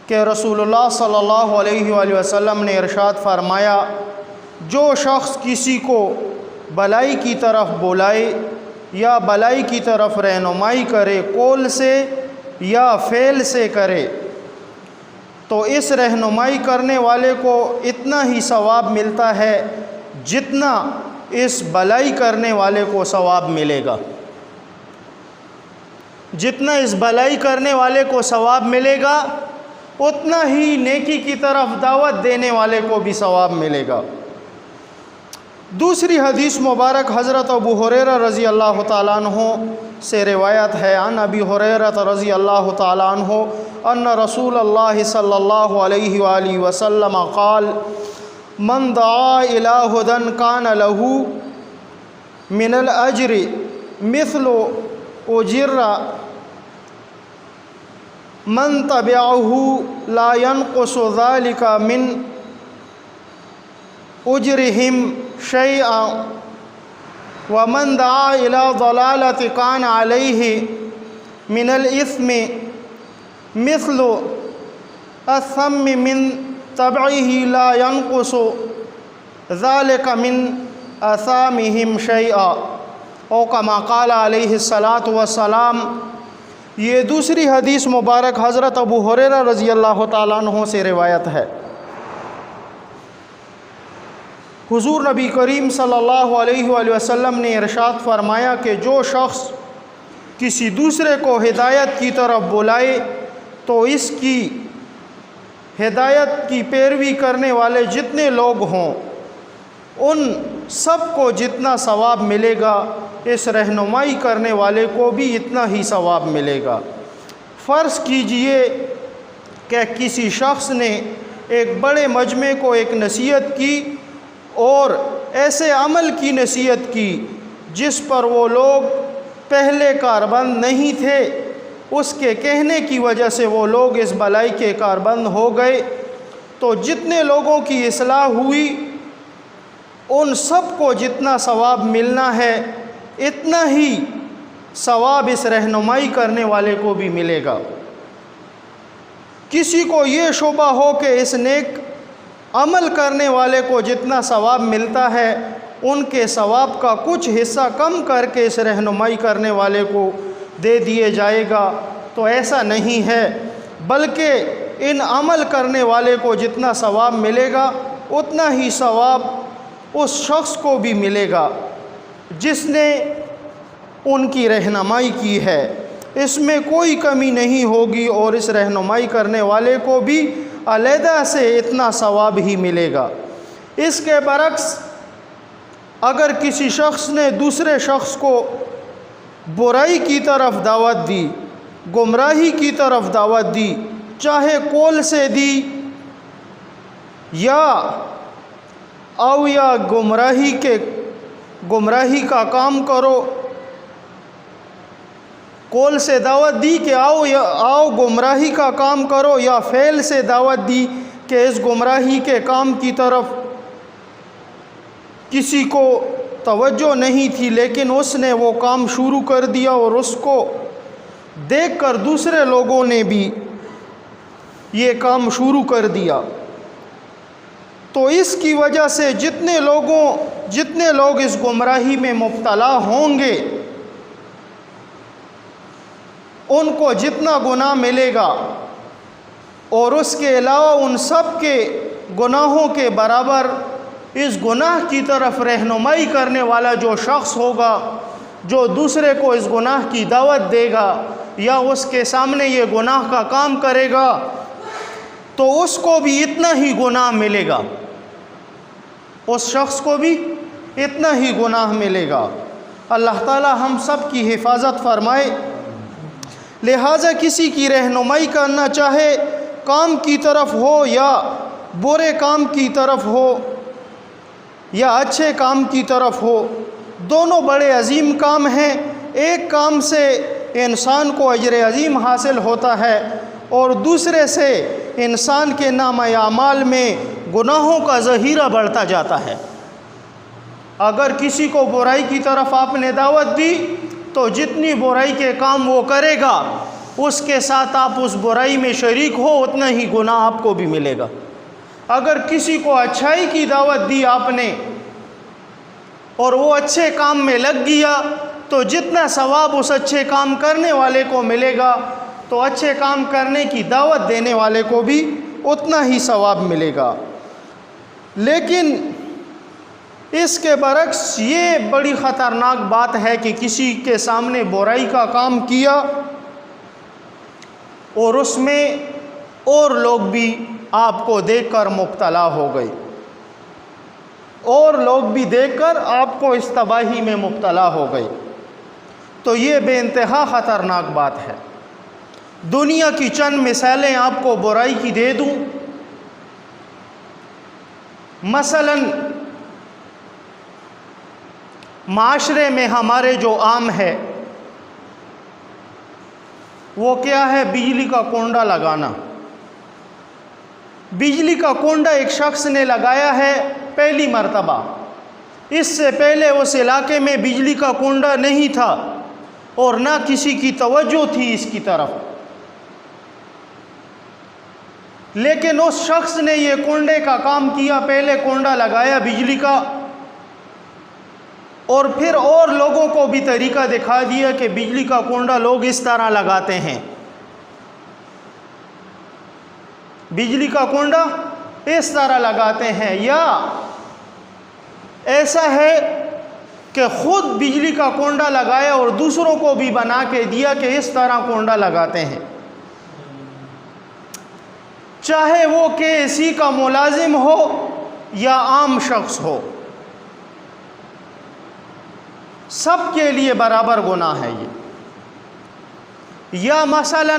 کہ رسول اللہ صلی اللہ علیہ وآلہ وسلم نے ارشاد فرمایا، جو شخص کسی کو بھلائی کی طرف بلائے یا بھلائی کی طرف رہنمائی کرے، قول سے یا فعل سے کرے، تو اس رہنمائی کرنے والے کو اتنا ہی ثواب ملتا ہے جتنا اس بھلائی کرنے والے کو ثواب ملے گا۔ جتنا اس بھلائی کرنے والے کو ثواب ملے گا اتنا ہی نیکی کی طرف دعوت دینے والے کو بھی ثواب ملے گا۔ دوسری حدیث مبارک حضرت ابو ہریرہ رضی اللہ تعالیٰ عنہ سے روایت ہے، عن ابی ہریرہ رضی اللہ تعالیٰ عنہ ان رسول اللہ صلی اللہ علیہ وآلہ وسلم قال من دعا الی ھدی کان لہ من الاجر مثل اجر من تبعہ لا ينقص ذلك من اجرہم شیئا ومن دعا الی ضلالۃ کان علیہ من الاثم مثل الثم من تبعہ لا ينقص ذلك من آثامہم شیئا او کما قال علیہ الصلاۃ والسلام۔ یہ دوسری حدیث مبارک حضرت ابو ہریرہ رضی اللہ تعالیٰ عنہ سے روایت ہے۔ حضور نبی کریم صلی اللہ علیہ وآلہ وسلم نے ارشاد فرمایا کہ جو شخص کسی دوسرے کو ہدایت کی طرف بلائے تو اس کی ہدایت کی پیروی کرنے والے جتنے لوگ ہوں ان سب کو جتنا ثواب ملے گا اس رہنمائی کرنے والے کو بھی اتنا ہی ثواب ملے گا۔ فرض کیجئے کہ کسی شخص نے ایک بڑے مجمع کو ایک نصیحت کی اور ایسے عمل کی نصیحت کی جس پر وہ لوگ پہلے کاربند نہیں تھے، اس کے کہنے کی وجہ سے وہ لوگ اس بلائی کے کاربند ہو گئے، تو جتنے لوگوں کی اصلاح ہوئی ان سب کو جتنا ثواب ملنا ہے اتنا ہی ثواب اس رہنمائی کرنے والے کو بھی ملے گا۔ کسی کو یہ شبہ ہو کہ اس نیک عمل کرنے والے کو جتنا ثواب ملتا ہے ان کے ثواب کا کچھ حصہ کم کر کے اس رہنمائی کرنے والے کو دے دیے جائے گا، تو ایسا نہیں ہے، بلکہ ان عمل کرنے والے کو جتنا ثواب ملے گا اتنا ہی ثواب اس شخص کو بھی ملے گا جس نے ان کی رہنمائی کی ہے۔ اس میں کوئی کمی نہیں ہوگی اور اس رہنمائی کرنے والے کو بھی علیحدہ سے اتنا ثواب ہی ملے گا۔ اس کے برعکس اگر کسی شخص نے دوسرے شخص کو برائی کی طرف دعوت دی، گمراہی کی طرف دعوت دی، چاہے قول سے دی یا گمراہی کا کام کرو، قول سے دعوت دی کہ آؤ گمراہی کا کام کرو، یا فعل سے دعوت دی کہ اس گمراہی کے کام کی طرف کسی کو توجہ نہیں تھی لیکن اس نے وہ کام شروع کر دیا اور اس کو دیکھ کر دوسرے لوگوں نے بھی یہ کام شروع کر دیا، تو اس کی وجہ سے جتنے لوگ اس گمراہی میں مبتلا ہوں گے ان کو جتنا گناہ ملے گا اور اس کے علاوہ ان سب کے گناہوں کے برابر اس گناہ کی طرف رہنمائی کرنے والا جو شخص ہوگا، جو دوسرے کو اس گناہ کی دعوت دے گا یا اس کے سامنے یہ گناہ کا کام کرے گا، تو اس کو بھی اتنا ہی گناہ ملے گا، اس شخص کو بھی اتنا ہی گناہ ملے گا۔ اللہ تعالی ہم سب کی حفاظت فرمائے۔ لہٰذا کسی کی رہنمائی کرنا، چاہے کام کی طرف ہو یا برے کام کی طرف ہو یا اچھے کام کی طرف ہو، دونوں بڑے عظیم کام ہیں۔ ایک کام سے انسان کو اجر عظیم حاصل ہوتا ہے اور دوسرے سے انسان کے نامہ اعمال میں گناہوں کا ذخیرہ بڑھتا جاتا ہے۔ اگر کسی کو برائی کی طرف آپ نے دعوت دی تو جتنی برائی کے کام وہ کرے گا اس کے ساتھ آپ اس برائی میں شریک ہو اتنا ہی گناہ آپ کو بھی ملے گا۔ اگر کسی کو اچھائی کی دعوت دی آپ نے اور وہ اچھے کام میں لگ گیا تو جتنا ثواب اس اچھے کام کرنے والے کو ملے گا تو اچھے کام کرنے کی دعوت دینے والے کو بھی اتنا ہی ثواب ملے گا۔ لیکن اس کے برعکس یہ بڑی خطرناک بات ہے کہ کسی کے سامنے برائی کا کام کیا اور اس میں اور لوگ بھی آپ کو دیکھ کر مبتلا ہو گئے، اور لوگ بھی دیکھ کر آپ کو اس تباہی میں مبتلا ہو گئے، تو یہ بے انتہا خطرناک بات ہے۔ دنیا کی چند مثالیں آپ کو برائی کی دے دوں۔ مثلاً معاشرے میں ہمارے جو عام ہے وہ کیا ہے؟ بجلی کا کنڈا لگانا۔ بجلی کا کنڈا ایک شخص نے لگایا ہے پہلی مرتبہ، اس سے پہلے اس علاقے میں بجلی کا کنڈا نہیں تھا اور نہ کسی کی توجہ تھی اس کی طرف، لیکن اس شخص نے یہ کنڈے کا کام کیا، پہلے کنڈا لگایا بجلی کا اور پھر اور لوگوں کو بھی طریقہ دکھا دیا کہ بجلی کا کنڈا لوگ اس طرح لگاتے ہیں، بجلی کا کنڈا اس طرح لگاتے ہیں، یا ایسا ہے کہ خود بجلی کا کنڈا لگایا اور دوسروں کو بھی بنا کے دیا کہ اس طرح کنڈا لگاتے ہیں، چاہے وہ KSE کا ملازم ہو یا عام شخص ہو۔ سب کے لیے برابر گناہ ہے یہ. یا مثلا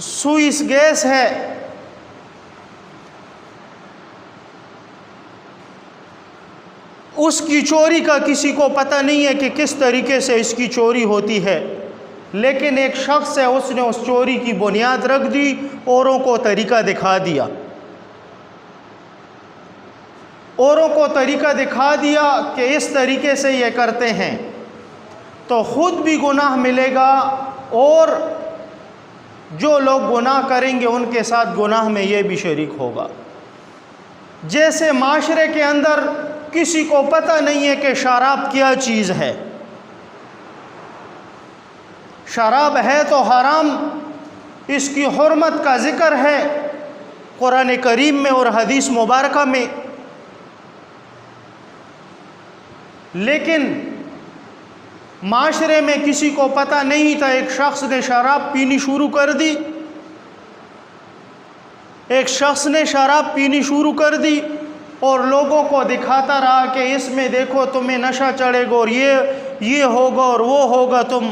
سوئس گیس ہے، اس کی چوری کا کسی کو پتہ نہیں ہے کہ کس طریقے سے اس کی چوری ہوتی ہے، لیکن ایک شخص ہے اس نے اس چوری کی بنیاد رکھ دی، اوروں کو طریقہ دکھا دیا، اوروں کو طریقہ دکھا دیا کہ اس طریقے سے یہ کرتے ہیں، تو خود بھی گناہ ملے گا اور جو لوگ گناہ کریں گے ان کے ساتھ گناہ میں یہ بھی شریک ہوگا. جیسے معاشرے کے اندر کسی کو پتہ نہیں ہے کہ شراب کیا چیز ہے، شراب ہے تو حرام، اس کی حرمت کا ذکر ہے قرآن کریم میں اور حدیث مبارکہ میں، لیکن معاشرے میں کسی کو پتہ نہیں تھا، ایک شخص نے شراب پینی شروع کر دی، ایک شخص نے شراب پینی شروع کر دی اور لوگوں کو دکھاتا رہا کہ اس میں دیکھو تمہیں نشہ چڑھے گا اور یہ ہوگا اور وہ ہوگا تم،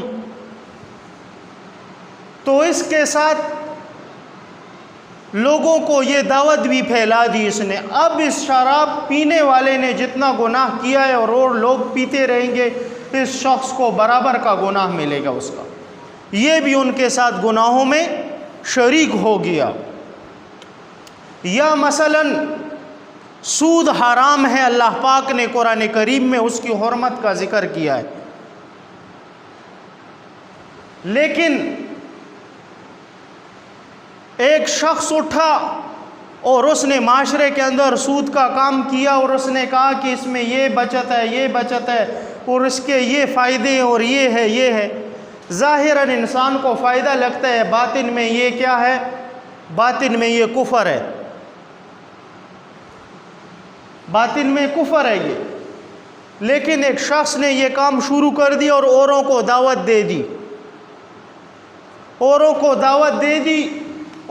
تو اس کے ساتھ لوگوں کو یہ دعوت بھی پھیلا دی اس نے. اب اس شراب پینے والے نے جتنا گناہ کیا ہے اور لوگ پیتے رہیں گے، اس شخص کو برابر کا گناہ ملے گا اس کا، یہ بھی ان کے ساتھ گناہوں میں شریک ہو گیا. یا مثلا سود حرام ہے، اللہ پاک نے قرآن کریم میں اس کی حرمت کا ذکر کیا ہے، لیکن ایک شخص اٹھا اور اس نے معاشرے کے اندر سود کا کام کیا اور اس نے کہا کہ اس میں یہ بچت ہے، یہ بچت ہے اور اس کے یہ فائدے اور یہ ہے یہ ہے. ظاہراً انسان کو فائدہ لگتا ہے، باطن میں یہ کیا ہے؟ باطن میں یہ کفر ہے، باطن میں کفر ہے یہ. لیکن ایک شخص نے یہ کام شروع کر دیا اور اوروں کو دعوت دے دی، اوروں کو دعوت دے دی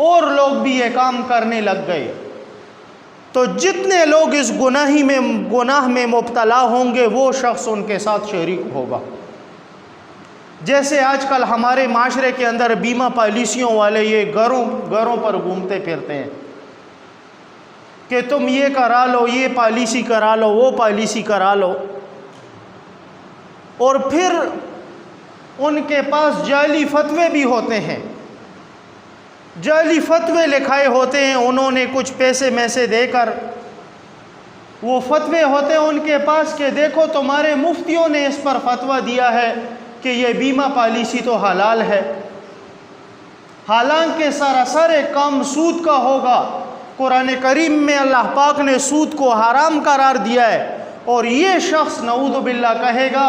اور لوگ بھی یہ کام کرنے لگ گئے، تو جتنے لوگ اس گناہ میں مبتلا ہوں گے وہ شخص ان کے ساتھ شریک ہوگا. جیسے آج کل ہمارے معاشرے کے اندر بیمہ پالیسیوں والے یہ گھروں پر گھومتے پھرتے ہیں کہ تم یہ کرا لو، یہ پالیسی کرا لو، وہ پالیسی کرا لو، اور پھر ان کے پاس جعلی فتوے بھی ہوتے ہیں، جعلی فتوے لکھائے ہوتے ہیں، انہوں نے کچھ پیسے میں سے دے کر وہ فتوے ہوتے ہیں ان کے پاس کہ دیکھو تمہارے مفتیوں نے اس پر فتویٰ دیا ہے کہ یہ بیمہ پالیسی تو حلال ہے، حالانکہ سراسر کام سود کا ہوگا. قرآن کریم میں اللہ پاک نے سود کو حرام قرار دیا ہے، اور یہ شخص نعوذ باللہ کہے گا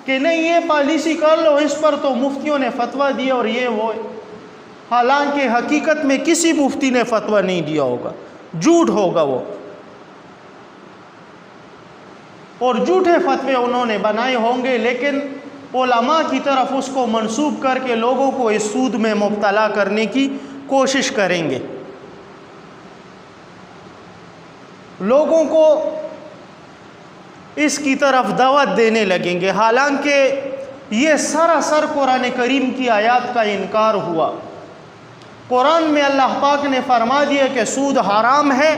کہ نہیں یہ پالیسی کر لو، اس پر تو مفتیوں نے فتویٰ دیا اور یہ وہ، حالانکہ حقیقت میں کسی مفتی نے فتویٰ نہیں دیا ہوگا، جھوٹ ہوگا وہ، اور جھوٹے فتوے انہوں نے بنائے ہوں گے، لیکن علماء کی طرف اس کو منسوب کر کے لوگوں کو اس سود میں مبتلا کرنے کی کوشش کریں گے، لوگوں کو اس کی طرف دعوت دینے لگیں گے، حالانکہ یہ سراسر قرآن کریم کی آیات کا انکار ہوا. قرآن میں اللہ پاک نے فرما دیا کہ سود حرام ہے،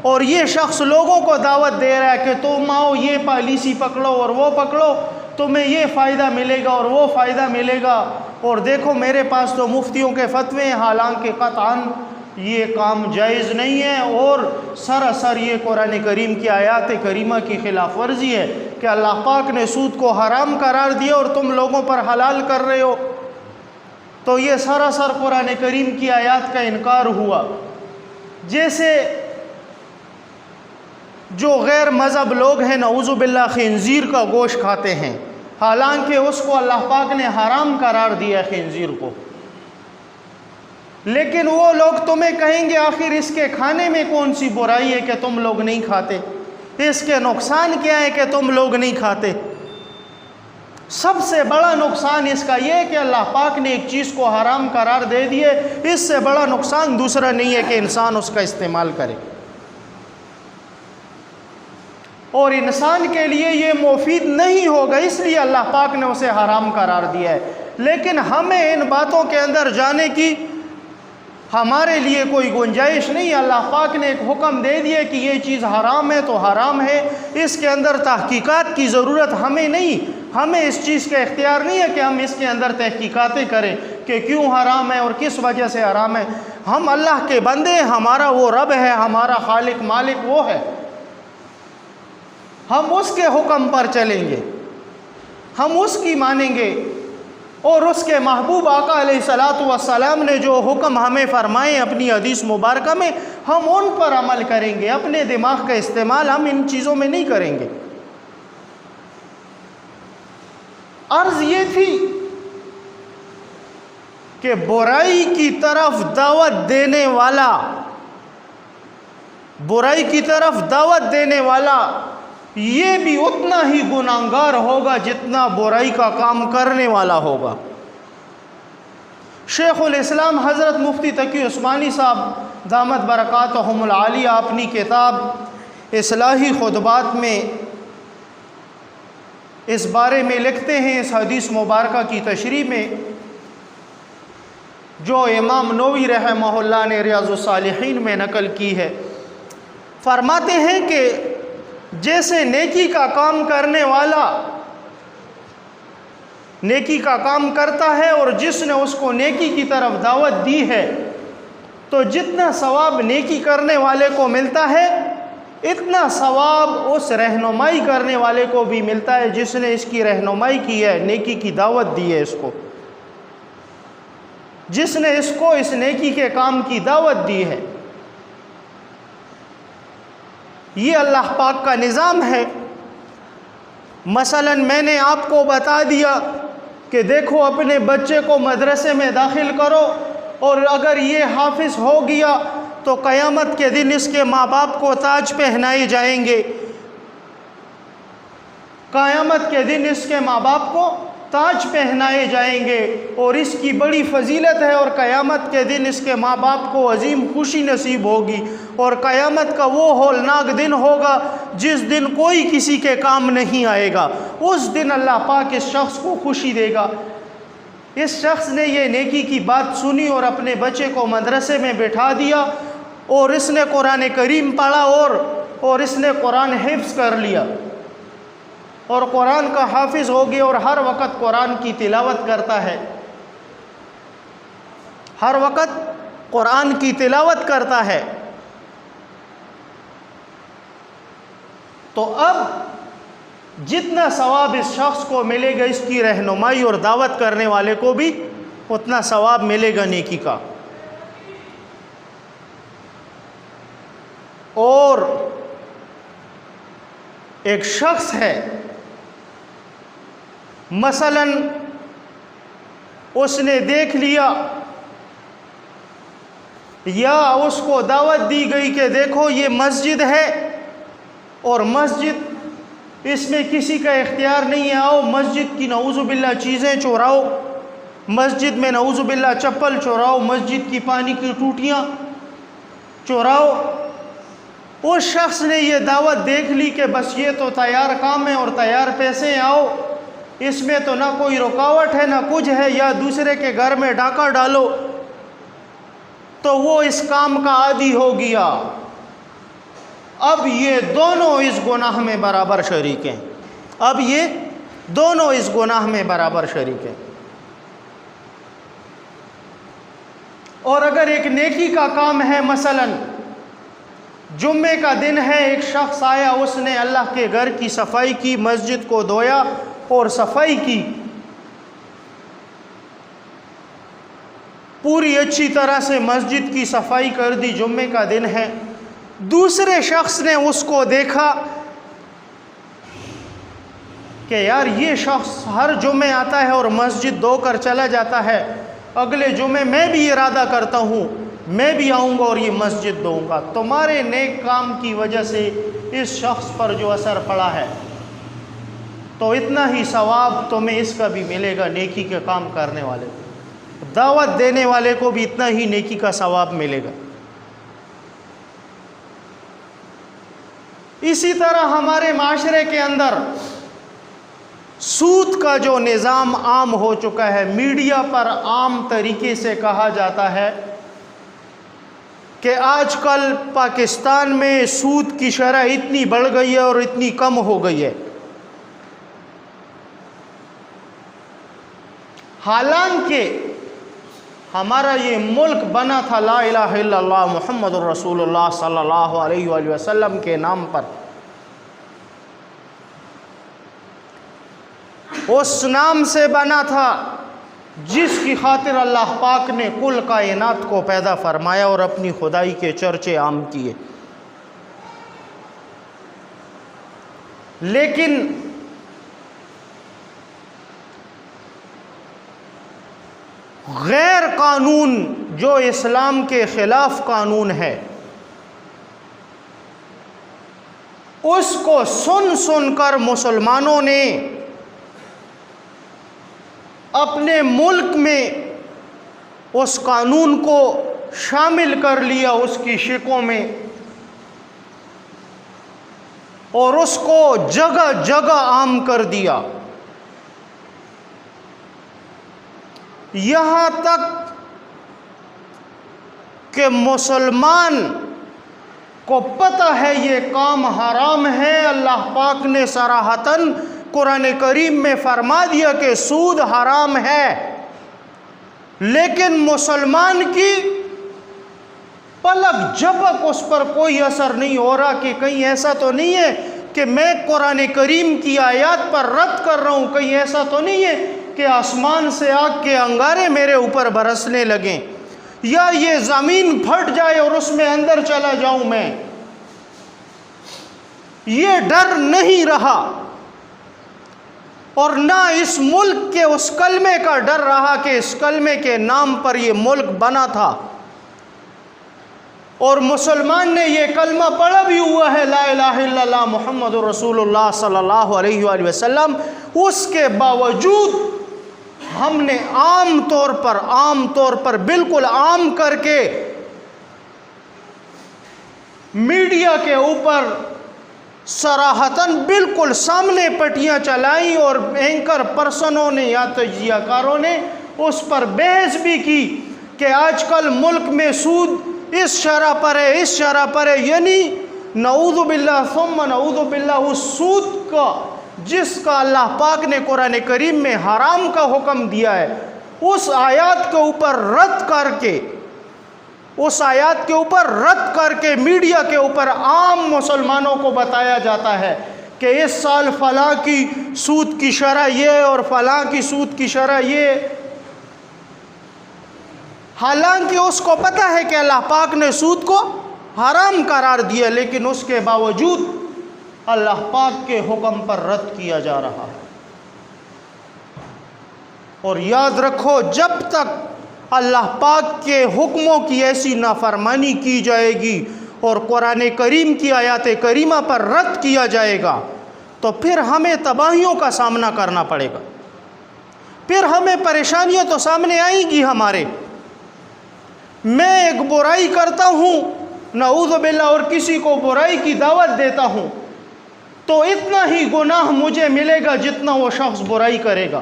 اور یہ شخص لوگوں کو دعوت دے رہا ہے کہ تم آؤ یہ پالیسی پکڑو اور وہ پکڑو، تمہیں یہ فائدہ ملے گا اور وہ فائدہ ملے گا، اور دیکھو میرے پاس تو مفتیوں کے فتوے ہیں، حالانکہ قطعاً یہ کام جائز نہیں ہے، اور سراسر یہ قرآن کریم کی آیات کریمہ کی خلاف ورزی ہے کہ اللہ پاک نے سود کو حرام قرار دیا اور تم لوگوں پر حلال کر رہے ہو. تو یہ سراسر قرآن کریم کی آیات کا انکار ہوا. جیسے جو غیر مذہب لوگ ہیں نعوذ باللہ خنزیر کا گوشت کھاتے ہیں، حالانکہ اس کو اللہ پاک نے حرام قرار دیا خنزیر کو، لیکن وہ لوگ تمہیں کہیں گے آخر اس کے کھانے میں کون سی برائی ہے کہ تم لوگ نہیں کھاتے، اس کے نقصان کیا ہے کہ تم لوگ نہیں کھاتے. سب سے بڑا نقصان اس کا یہ ہے کہ اللہ پاک نے ایک چیز کو حرام قرار دے دیے، اس سے بڑا نقصان دوسرا نہیں ہے کہ انسان اس کا استعمال کرے. اور انسان کے لیے یہ مفید نہیں ہوگا، اس لیے اللہ پاک نے اسے حرام قرار دیا ہے۔ لیکن ہمیں ان باتوں کے اندر جانے کی ہمارے لیے کوئی گنجائش نہیں۔ اللہ پاک نے ایک حکم دے دیا کہ یہ چیز حرام ہے تو حرام ہے، اس کے اندر تحقیقات کی ضرورت ہمیں نہیں، ہمیں اس چیز کا اختیار نہیں ہے کہ ہم اس کے اندر تحقیقاتیں کریں کہ کیوں حرام ہے اور کس وجہ سے حرام ہے۔ ہم اللہ کے بندے ہیں، ہمارا وہ رب ہے، ہمارا خالق مالک وہ ہے، ہم اس کے حکم پر چلیں گے، ہم اس کی مانیں گے، اور اس کے محبوب آقا علیہ الصلوۃ والسلام نے جو حکم ہمیں فرمائے اپنی حدیث مبارکہ میں، ہم ان پر عمل کریں گے۔ اپنے دماغ کا استعمال ہم ان چیزوں میں نہیں کریں گے۔ عرض یہ تھی کہ برائی کی طرف دعوت دینے والا، برائی کی طرف دعوت دینے والا یہ بھی اتنا ہی گناہگار ہوگا جتنا برائی کا کام کرنے والا ہوگا۔ شیخ الاسلام حضرت مفتی تقی عثمانی صاحب دامت برکاتہم العالیہ اپنی کتاب اصلاحی خطبات میں اس بارے میں لکھتے ہیں، اس حدیث مبارکہ کی تشریح میں جو امام نووی رحمہ اللہ نے ریاض الصالحین میں نقل کی ہے، فرماتے ہیں کہ جیسے نیکی کا کام کرنے والا نیکی کا کام کرتا ہے اور جس نے اس کو نیکی کی طرف دعوت دی ہے، تو جتنا ثواب نیکی کرنے والے کو ملتا ہے اتنا ثواب اس رہنمائی کرنے والے کو بھی ملتا ہے جس نے اس کی رہنمائی کی ہے، نیکی کی دعوت دی ہے، اس کو جس نے اس کو اس نیکی کے کام کی دعوت دی ہے۔ یہ اللہ پاک کا نظام ہے۔ مثلا میں نے آپ کو بتا دیا کہ دیکھو اپنے بچے کو مدرسے میں داخل کرو، اور اگر یہ حافظ ہو گیا تو قیامت کے دن اس کے ماں باپ کو تاج پہنائے جائیں گے، قیامت کے دن اس کے ماں باپ کو تاج پہنائے جائیں گے، اور اس کی بڑی فضیلت ہے، اور قیامت کے دن اس کے ماں باپ کو عظیم خوشی نصیب ہوگی، اور قیامت کا وہ ہولناک دن ہوگا جس دن کوئی کسی کے کام نہیں آئے گا۔ اس دن اللہ پاک اس شخص کو خوشی دے گا۔ اس شخص نے یہ نیکی کی بات سنی اور اپنے بچے کو مدرسے میں بٹھا دیا، اور اس نے قرآن کریم پڑھا، اور اس نے قرآن حفظ کر لیا، اور قرآن کا حافظ ہو گیا، اور ہر وقت قرآن کی تلاوت کرتا ہے، ہر وقت قرآن کی تلاوت کرتا ہے۔ تو اب جتنا ثواب اس شخص کو ملے گا اس کی رہنمائی اور دعوت کرنے والے کو بھی اتنا ثواب ملے گا نیکی کا۔ اور ایک شخص ہے، مثلا اس نے دیکھ لیا یا اس کو دعوت دی گئی کہ دیکھو یہ مسجد ہے اور مسجد اس میں کسی کا اختیار نہیں ہے، آؤ مسجد کی نعوذ باللہ چیزیں چوراؤ، مسجد میں نعوذ باللہ چپل چوراؤ، مسجد کی پانی کی ٹوٹیاں چوراؤ۔ اس شخص نے یہ دعوت دیکھ لی کہ بس یہ تو تیار کام ہے اور تیار پیسے ہیں، آؤ اس میں تو نہ کوئی رکاوٹ ہے نہ کچھ ہے، یا دوسرے کے گھر میں ڈاکہ ڈالو، تو وہ اس کام کا عادی ہو گیا۔ اب یہ دونوں اس گناہ میں برابر شریک ہیں، اب یہ دونوں اس گناہ میں برابر شریک ہیں۔ اور اگر ایک نیکی کا کام ہے، مثلا جمعے کا دن ہے، ایک شخص آیا، اس نے اللہ کے گھر کی صفائی کی، مسجد کو دھویا اور صفائی کی، پوری اچھی طرح سے مسجد کی صفائی کر دی، جمعے کا دن ہے۔ دوسرے شخص نے اس کو دیکھا کہ یار یہ شخص ہر جمعے آتا ہے اور مسجد دھو کر چلا جاتا ہے، اگلے جمعے میں بھی ارادہ کرتا ہوں میں بھی آؤں گا اور یہ مسجد دوں گا۔ تمہارے نیک کام کی وجہ سے اس شخص پر جو اثر پڑا ہے، تو اتنا ہی ثواب تمہیں اس کا بھی ملے گا، نیکی کے کام کرنے والے کو، دعوت دینے والے کو بھی اتنا ہی نیکی کا ثواب ملے گا۔ اسی طرح ہمارے معاشرے کے اندر سود کا جو نظام عام ہو چکا ہے، میڈیا پر عام طریقے سے کہا جاتا ہے کہ آج کل پاکستان میں سود کی شرح اتنی بڑھ گئی ہے اور اتنی کم ہو گئی ہے، حالانکہ ہمارا یہ ملک بنا تھا لا الہ الا اللہ محمد الرسول اللہ صلی اللہ علیہ وآلہ وسلم کے نام پر، اس نام سے بنا تھا جس کی خاطر اللہ پاک نے کل کائنات کو پیدا فرمایا اور اپنی خدائی کے چرچے عام کیے، لیکن غیر قانون جو اسلام کے خلاف قانون ہے، اس کو سن سن کر مسلمانوں نے اپنے ملک میں اس قانون کو شامل کر لیا اس کی شکوں میں، اور اس کو جگہ جگہ عام کر دیا، یہاں تک کہ مسلمان کو پتہ ہے یہ کام حرام ہے۔ اللہ پاک نے صراحتاً قرآن کریم میں فرما دیا کہ سود حرام ہے، لیکن مسلمان کی پلک جھپک اس پر کوئی اثر نہیں ہو رہا کہ کہیں ایسا تو نہیں ہے کہ میں قرآن کریم کی آیات پر رد کر رہا ہوں، کہیں ایسا تو نہیں ہے کہ آسمان سے آگ کے انگارے میرے اوپر برسنے لگیں، یا یہ زمین پھٹ جائے اور اس میں اندر چلا جاؤں میں۔ یہ ڈر نہیں رہا، اور نہ اس ملک کے اس کلمے کا ڈر رہا کہ اس کلمے کے نام پر یہ ملک بنا تھا، اور مسلمان نے یہ کلمہ پڑھا بھی ہوا ہے لا الہ الا اللہ محمد رسول اللہ صلی اللہ علیہ وآلہ وسلم، اس کے باوجود ہم نے عام طور پر بالکل عام کر کے میڈیا کے اوپر صراحتاً بالکل سامنے پٹیاں چلائیں، اور اینکر پرسنوں نے یا تجزیہ کاروں نے اس پر بحث بھی کی کہ آج کل ملک میں سود اس شرح پر ہے، اس شرح پر ہے، یعنی نعوذ باللہ ثم نعوذ باللہ اس سود کا جس کا اللہ پاک نے قرآن کریم میں حرام کا حکم دیا ہے، اس آیات کے اوپر رد کر کے میڈیا کے اوپر عام مسلمانوں کو بتایا جاتا ہے کہ اس سال فلاں کی سود کی شرح یہ اور فلاں کی سود کی شرح یہ، حالانکہ اس کو پتہ ہے کہ اللہ پاک نے سود کو حرام قرار دیا، لیکن اس کے باوجود اللہ پاک کے حکم پر رد کیا جا رہا ہے۔ اور یاد رکھو، جب تک اللہ پاک کے حکموں کی ایسی نافرمانی کی جائے گی اور قرآن کریم کی آیات کریمہ پر رد کیا جائے گا تو پھر ہمیں تباہیوں کا سامنا کرنا پڑے گا، پھر ہمیں پریشانیاں تو سامنے آئیں گی ہمارے۔ میں ایک برائی کرتا ہوں نعوذ باللہ اور کسی کو برائی کی دعوت دیتا ہوں تو اتنا ہی گناہ مجھے ملے گا جتنا وہ شخص برائی کرے گا۔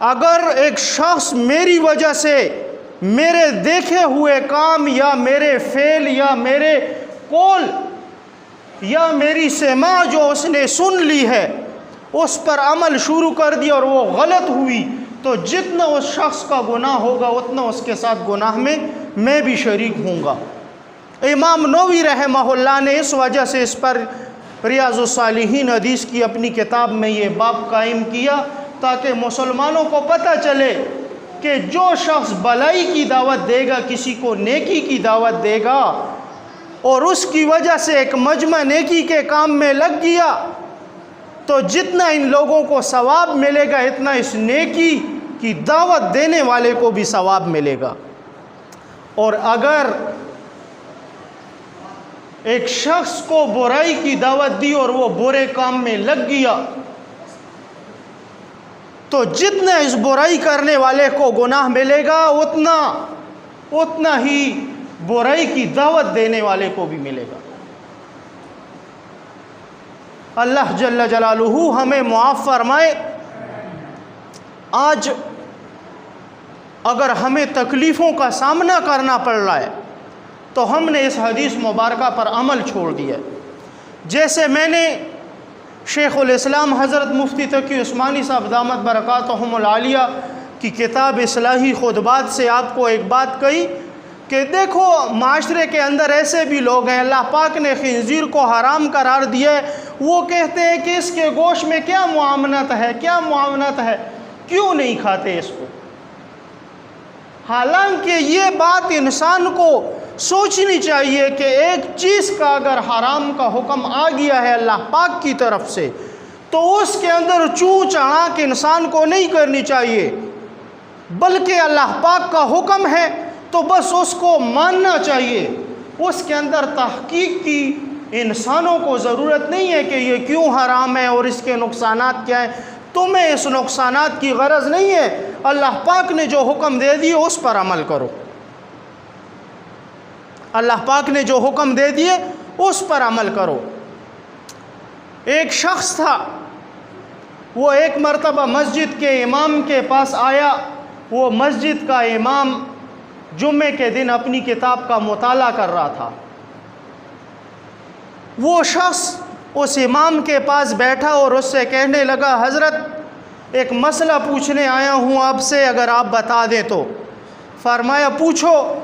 اگر ایک شخص میری وجہ سے میرے دیکھے ہوئے کام یا میرے فعل یا میرے قول یا میری سماع جو اس نے سن لی ہے اس پر عمل شروع کر دیا اور وہ غلط ہوئی، تو جتنا اس شخص کا گناہ ہوگا اتنا اس کے ساتھ گناہ میں بھی شریک ہوں گا۔ امام نووی رحمہ اللہ نے اس وجہ سے اس پر ریاض الصالحین حدیث کی اپنی کتاب میں یہ باب قائم کیا تاکہ مسلمانوں کو پتہ چلے کہ جو شخص بھلائی کی دعوت دے گا، کسی کو نیکی کی دعوت دے گا اور اس کی وجہ سے ایک مجمع نیکی کے کام میں لگ گیا تو جتنا ان لوگوں کو ثواب ملے گا اتنا اس نیکی کی دعوت دینے والے کو بھی ثواب ملے گا۔ اور اگر ایک شخص کو برائی کی دعوت دی اور وہ برے کام میں لگ گیا تو جتنا اس برائی کرنے والے کو گناہ ملے گا اتنا ہی برائی کی دعوت دینے والے کو بھی ملے گا۔ اللہ جل جلالہ ہمیں معاف فرمائے۔ آج اگر ہمیں تکلیفوں کا سامنا کرنا پڑ رہا ہے تو ہم نے اس حدیث مبارکہ پر عمل چھوڑ دیا ہے۔ جیسے میں نے شیخ الاسلام حضرت مفتی تقی عثمانی صاحب دامت برکاتہم العالیہ کی کتاب اصلاحی خطبات سے آپ کو ایک بات کہی کہ دیکھو معاشرے کے اندر ایسے بھی لوگ ہیں، اللہ پاک نے خنزیر کو حرام قرار دیا ہے، وہ کہتے ہیں کہ اس کے گوشت میں کیا معاونت ہے، کیا معاونت ہے، کیوں نہیں کھاتے اس کو؟ حالانکہ یہ بات انسان کو سوچنی چاہیے کہ ایک چیز کا اگر حرام کا حکم آ گیا ہے اللہ پاک کی طرف سے تو اس کے اندر چوں چڑھاک انسان کو نہیں کرنی چاہیے، بلکہ اللہ پاک کا حکم ہے تو بس اس کو ماننا چاہیے۔ اس کے اندر تحقیق کی انسانوں کو ضرورت نہیں ہے کہ یہ کیوں حرام ہے اور اس کے نقصانات کیا ہیں۔ تمہیں اس نقصانات کی غرض نہیں ہے، اللہ پاک نے جو حکم دے دیے اس پر عمل کرو۔ اللہ پاک نے جو حکم دے دیے اس پر عمل کرو۔ ایک شخص تھا، وہ ایک مرتبہ مسجد کے امام کے پاس آیا۔ وہ مسجد کا امام جمعے کے دن اپنی کتاب کا مطالعہ کر رہا تھا۔ وہ شخص اس امام کے پاس بیٹھا اور اس سے کہنے لگا، حضرت ایک مسئلہ پوچھنے آیا ہوں آپ سے، اگر آپ بتا دیں تو۔ فرمایا پوچھو۔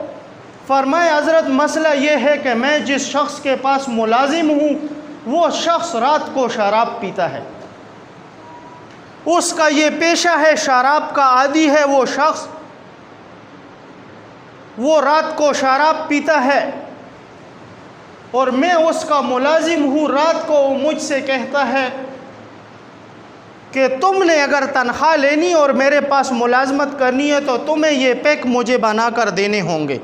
فرمایا حضرت مسئلہ یہ ہے کہ میں جس شخص کے پاس ملازم ہوں وہ شخص رات کو شراب پیتا ہے، اس کا یہ پیشہ ہے، شراب کا عادی ہے وہ شخص، وہ رات کو شراب پیتا ہے اور میں اس کا ملازم ہوں۔ رات کو وہ مجھ سے کہتا ہے کہ تم نے اگر تنخواہ لینی اور میرے پاس ملازمت کرنی ہے تو تمہیں یہ پیک مجھے بنا کر دینے ہوں گے،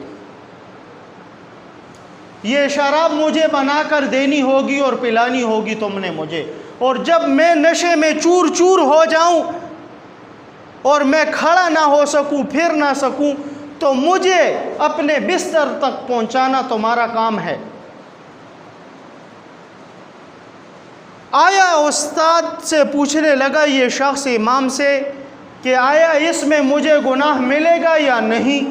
یہ شراب مجھے بنا کر دینی ہوگی اور پلانی ہوگی تم نے مجھے، اور جب میں نشے میں چور چور ہو جاؤں اور میں کھڑا نہ ہو سکوں، پھر نہ سکوں، تو مجھے اپنے بستر تک پہنچانا تمہارا کام ہے۔ آیا استاد سے پوچھنے لگا یہ شخص امام سے کہ آیا اس میں مجھے گناہ ملے گا یا نہیں؟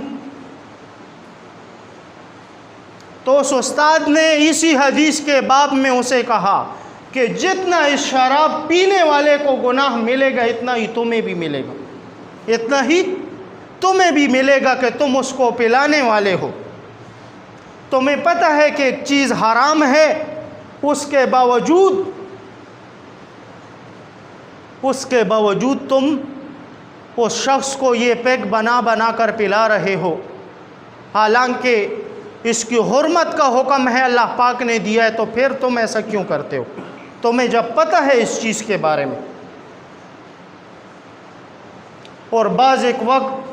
تو اس استاد نے اسی حدیث کے باب میں اسے کہا کہ جتنا اس شراب پینے والے کو گناہ ملے گا اتنا ہی تمہیں بھی ملے گا، اتنا ہی تمہیں بھی ملے گا کہ تم اس کو پلانے والے ہو۔ تمہیں پتہ ہے کہ ایک چیز حرام ہے، اس کے باوجود تم اس شخص کو یہ پیک بنا بنا کر پلا رہے ہو، حالانکہ اس کی حرمت کا حکم ہے، اللہ پاک نے دیا ہے، تو پھر تم ایسا کیوں کرتے ہو؟ تمہیں جب پتہ ہے اس چیز کے بارے میں۔ اور بعض ایک وقت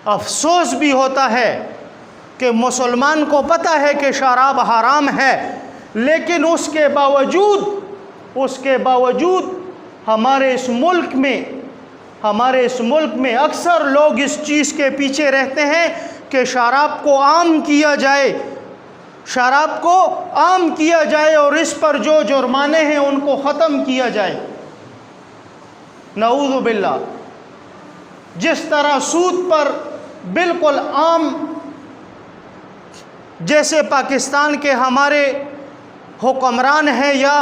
افسوس بھی ہوتا ہے کہ مسلمان کو پتہ ہے کہ شراب حرام ہے، لیکن اس کے باوجود ہمارے اس ملک میں اکثر لوگ اس چیز کے پیچھے رہتے ہیں کہ شراب کو عام کیا جائے اور اس پر جو جرمانے ہیں ان کو ختم کیا جائے۔ نعوذ باللہ۔ جس طرح سود پر بالکل عام، جیسے پاکستان کے ہمارے حکمران ہیں یا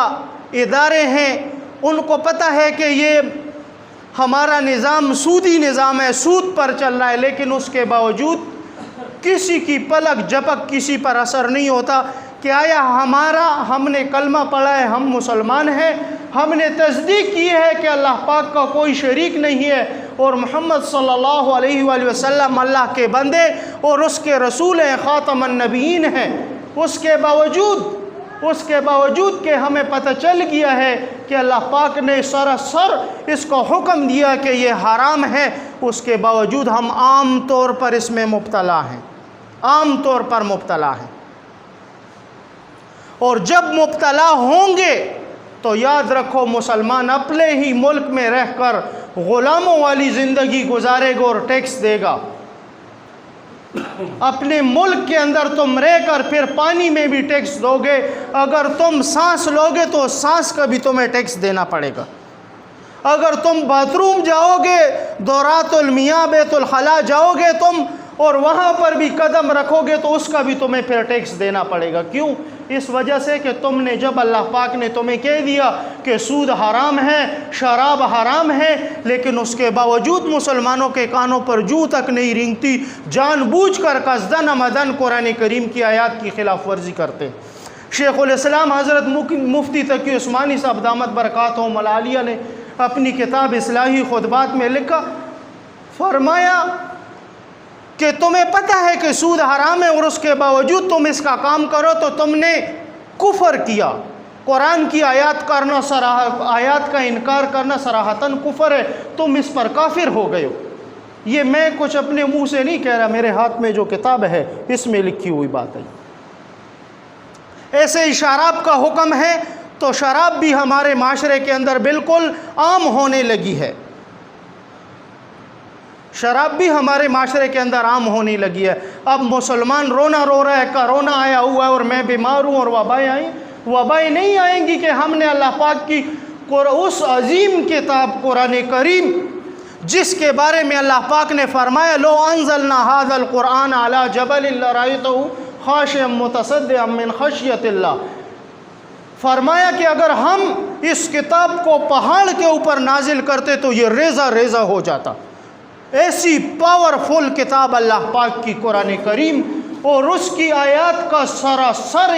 ادارے ہیں، ان کو پتہ ہے کہ یہ ہمارا نظام سودی نظام ہے، سود پر چل رہا ہے، لیکن اس کے باوجود کسی کی پلک جھپک کسی پر اثر نہیں ہوتا کہ آیا ہم نے کلمہ پڑھا ہے، ہم مسلمان ہیں، ہم نے تصدیق کی ہے کہ اللہ پاک کا کوئی شریک نہیں ہے اور محمد صلی اللہ علیہ وآلہ وسلم اللہ کے بندے اور اس کے رسول ہیں، خاتم النبیین ہیں۔ اس کے باوجود کہ ہمیں پتہ چل گیا ہے کہ اللہ پاک نے سراسر اس کو حکم دیا کہ یہ حرام ہے، اس کے باوجود ہم عام طور پر اس میں مبتلا ہیں، عام طور پر مبتلا ہیں۔ اور جب مبتلا ہوں گے تو یاد رکھو مسلمان اپنے ہی ملک میں رہ کر غلاموں والی زندگی گزارے گا اور ٹیکس دے گا۔ اپنے ملک کے اندر تم رہ کر پھر پانی میں بھی ٹیکس دو گے، اگر تم سانس لوگے تو سانس کا بھی تمہیں ٹیکس دینا پڑے گا، اگر تم باتھ روم جاؤ گے، دورات المیاں بیت الخلاء جاؤ گے تم اور وہاں پر بھی قدم رکھو گے تو اس کا بھی تمہیں پھر ٹیکس دینا پڑے گا۔ کیوں؟ اس وجہ سے کہ تم نے جب اللہ پاک نے تمہیں کہہ دیا کہ سود حرام ہے، شراب حرام ہے، لیکن اس کے باوجود مسلمانوں کے کانوں پر جو تک نہیں رینگتی، جان بوجھ کر قصدن عمدن قرآن کریم کی آیات کی خلاف ورزی کرتے۔ شیخ الاسلام حضرت مفتی تقی عثمانی صاحب دامت برکاتہم العالیہ نے اپنی کتاب اصلاحی خطبات میں لکھا، فرمایا کہ تمہیں پتہ ہے کہ سود حرام ہے اور اس کے باوجود تم اس کا کام کرو تو تم نے کفر کیا۔ قرآن کی آیات کا انکار کرنا صراحتاً کفر ہے، تم اس پر کافر ہو گئے ہو۔ یہ میں کچھ اپنے منہ سے نہیں کہہ رہا، میرے ہاتھ میں جو کتاب ہے اس میں لکھی ہوئی بات ہے۔ ایسے ہی شراب کا حکم ہے تو شراب بھی ہمارے معاشرے کے اندر بالکل عام ہونے لگی ہے، شراب بھی ہمارے معاشرے کے اندر عام ہونے لگی ہے۔ اب مسلمان رونا رو رہا ہے، کرونا آیا ہوا ہے اور میں بیمار ہوں اور وبائیں آئیں، وبائیں نہیں آئیں گی کہ ہم نے اللہ پاک کی اس عظیم کتاب قرآن کریم جس کے بارے میں اللہ پاک نے فرمایا لو انزلنا هذا القرآن على جبل لرأيته خاشعا متصدعا من خشیت اللہ، فرمایا کہ اگر ہم اس کتاب کو پہاڑ کے اوپر نازل کرتے تو یہ ریزہ ریزہ ہو جاتا۔ ایسی پاورفل کتاب اللہ پاک کی قرآن کریم، اور اس کی آیات کا سراسر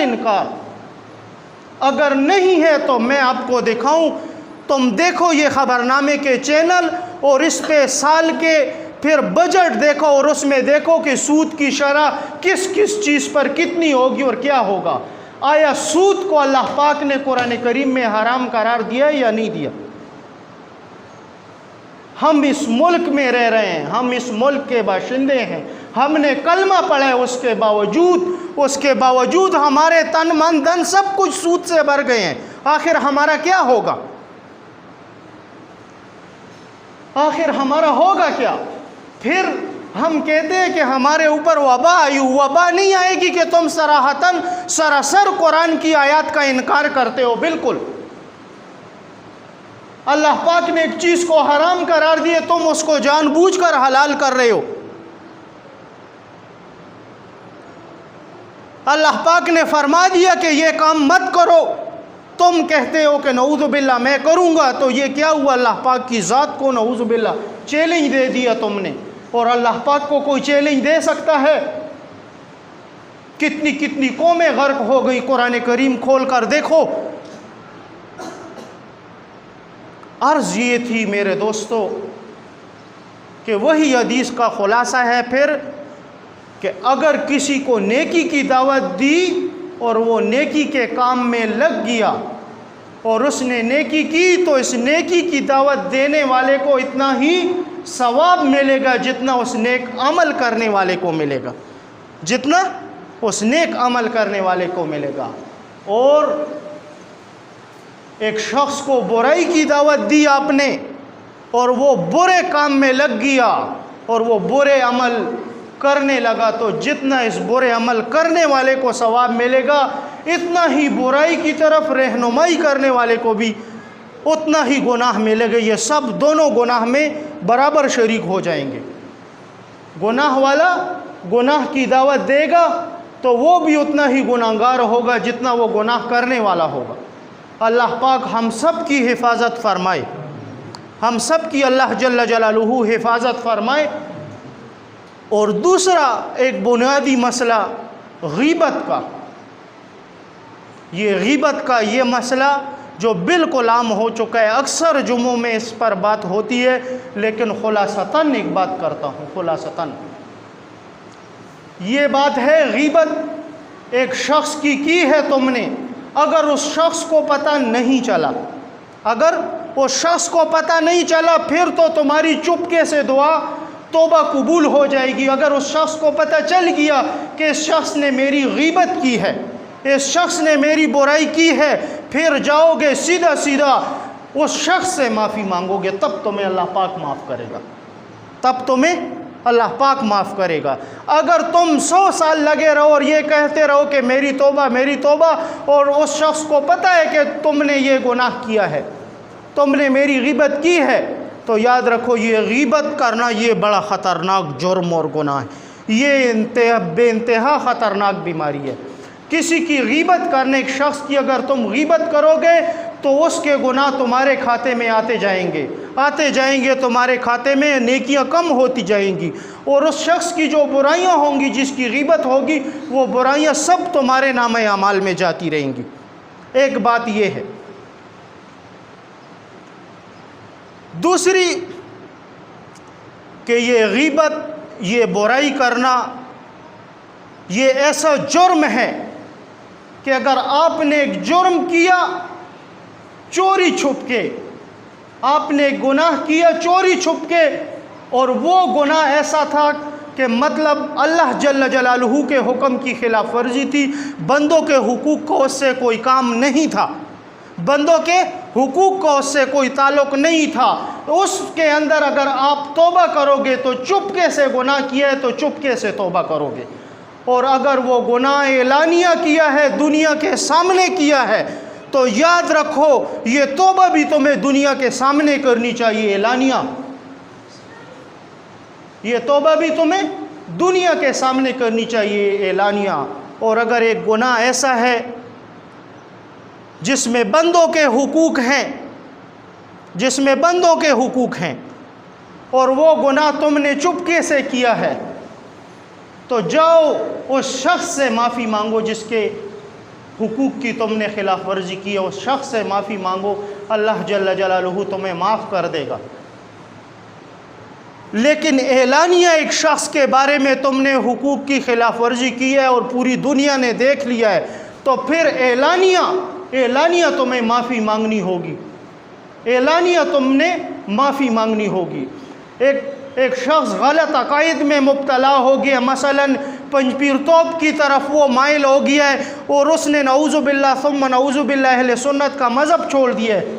انکار اگر نہیں ہے تو میں آپ کو دکھاؤں، تم دیکھو یہ خبرنامے کے چینل اور اس پہ سال کے پھر بجٹ دیکھو اور اس میں دیکھو کہ سود کی شرح کس کس چیز پر کتنی ہوگی اور کیا ہوگا۔ آیا سود کو اللہ پاک نے قرآن کریم میں حرام قرار دیا یا نہیں دیا؟ ہم اس ملک میں رہ رہے ہیں، ہم اس ملک کے باشندے ہیں، ہم نے کلمہ پڑھا ہے، اس کے باوجود ہمارے تن من دن سب کچھ سود سے بھر گئے ہیں۔ آخر ہمارا کیا ہوگا؟ آخر ہمارا ہوگا کیا؟ پھر ہم کہتے ہیں کہ ہمارے اوپر وبا آئی، وبا نہیں آئے گی کہ تم صراحتاً سراسر قرآن کی آیات کا انکار کرتے ہو۔ بالکل اللہ پاک نے ایک چیز کو حرام قرار دیے، تم اس کو جان بوجھ کر حلال کر رہے ہو۔ اللہ پاک نے فرما دیا کہ یہ کام مت کرو، تم کہتے ہو کہ نعوذ باللہ میں کروں گا، تو یہ کیا ہوا؟ اللہ پاک کی ذات کو نعوذ باللہ چیلنج دے دیا تم نے۔ اور اللہ پاک کو کوئی چیلنج دے سکتا ہے؟ کتنی کتنی قومیں غرق ہو گئی، قرآن کریم کھول کر دیکھو۔ عرض یہ تھی میرے دوستو کہ وہی حدیث کا خلاصہ ہے پھر کہ اگر کسی کو نیکی کی دعوت دی اور وہ نیکی کے کام میں لگ گیا اور اس نے نیکی کی، تو اس نیکی کی دعوت دینے والے کو اتنا ہی ثواب ملے گا جتنا اس نیک عمل کرنے والے کو ملے گا، جتنا اس نیک عمل کرنے والے کو ملے گا۔ اور ایک شخص کو برائی کی دعوت دی آپ نے اور وہ برے کام میں لگ گیا اور وہ برے عمل کرنے لگا، تو جتنا اس برے عمل کرنے والے کو ثواب ملے گا، اتنا ہی برائی کی طرف رہنمائی کرنے والے کو بھی اتنا ہی گناہ ملے گا۔ یہ سب دونوں گناہ میں برابر شریک ہو جائیں گے۔ گناہ والا گناہ کی دعوت دے گا تو وہ بھی اتنا ہی گناہگار ہوگا جتنا وہ گناہ کرنے والا ہوگا۔ اللہ پاک ہم سب کی حفاظت فرمائے، ہم سب کی اللہ جل جلالہ حفاظت فرمائے۔ اور دوسرا ایک بنیادی مسئلہ غیبت کا، یہ مسئلہ جو بالکل عام ہو چکا ہے، اکثر جمعوں میں اس پر بات ہوتی ہے، لیکن خلاصتاً ایک بات کرتا ہوں، خلاصتاً یہ بات ہے غیبت ایک شخص کی ہے تم نے، اگر اس شخص کو پتہ نہیں چلا، اگر اس شخص کو پتہ نہیں چلا، پھر تو تمہاری چپکے سے دعا توبہ قبول ہو جائے گی۔ اگر اس شخص کو پتہ چل گیا کہ اس شخص نے میری غیبت کی ہے، اس شخص نے میری برائی کی ہے، پھر جاؤ گے سیدھا اس شخص سے معافی مانگو گے، تب تمہیں اللہ پاک معاف کرے گا، تب تمہیں اللہ پاک معاف کرے گا۔ اگر تم 100 سال لگے رہو اور یہ کہتے رہو کہ میری توبہ میری توبہ، اور اس شخص کو پتہ ہے کہ تم نے یہ گناہ کیا ہے، تم نے میری غیبت کی ہے، تو یاد رکھو یہ غیبت کرنا یہ بڑا خطرناک جرم اور گناہ ہے، یہ بے انتہا خطرناک بیماری ہے۔ کسی کی غیبت کرنے، ایک شخص کی اگر تم غیبت کرو گے تو اس کے گناہ تمہارے کھاتے میں آتے جائیں گے، تمہارے کھاتے میں نیکیاں کم ہوتی جائیں گی، اور اس شخص کی جو برائیاں ہوں گی، جس کی غیبت ہوگی، وہ برائیاں سب تمہارے نامہ اعمال میں جاتی رہیں گی۔ ایک بات یہ ہے۔ دوسری کہ یہ غیبت، یہ برائی کرنا، یہ ایسا جرم ہے کہ اگر آپ نے ایک جرم کیا چوری چھپ کے، آپ نے گناہ کیا چوری چھپ کے، اور وہ گناہ ایسا تھا کہ مطلب اللہ جل جلالہ کے حکم کی خلاف ورزی تھی، بندوں کے حقوق کو اس سے کوئی کام نہیں تھا، بندوں کے حقوق کو اس سے کوئی تعلق نہیں تھا، اس کے اندر اگر آپ توبہ کرو گے تو چپکے سے گناہ کیا ہے تو چپکے سے توبہ کرو گے، اور اگر وہ گناہ اعلانیہ کیا ہے، دنیا کے سامنے کیا ہے، تو یاد رکھو یہ توبہ بھی تمہیں دنیا کے سامنے کرنی چاہیے، اعلانیہ، یہ توبہ بھی تمہیں دنیا کے سامنے کرنی چاہیے، اعلانیہ۔ اور اگر ایک گناہ ایسا ہے جس میں بندوں کے حقوق ہیں، جس میں بندوں کے حقوق ہیں، اور وہ گناہ تم نے چپکے سے کیا ہے، تو جاؤ اس شخص سے معافی مانگو جس کے حقوق کی تم نے خلاف ورزی کی ہے، اس شخص سے معافی مانگو، اللہ جل جلالہ تمہیں معاف کر دے گا۔ لیکن اعلانیہ ایک شخص کے بارے میں تم نے حقوق کی خلاف ورزی کی ہے اور پوری دنیا نے دیکھ لیا ہے، تو پھر اعلانیہ تمہیں معافی مانگنی ہوگی، اعلانیہ تم نے معافی مانگنی ہوگی۔ ایک شخص غلط عقائد میں مبتلا ہو گیا، مثلا پنج پیر توپ کی طرف وہ مائل ہو گیا ہے، اور اس نے نعوذ باللہ ثم نعوذ باللہ اہل سنت کا مذہب چھوڑ دیا ہے،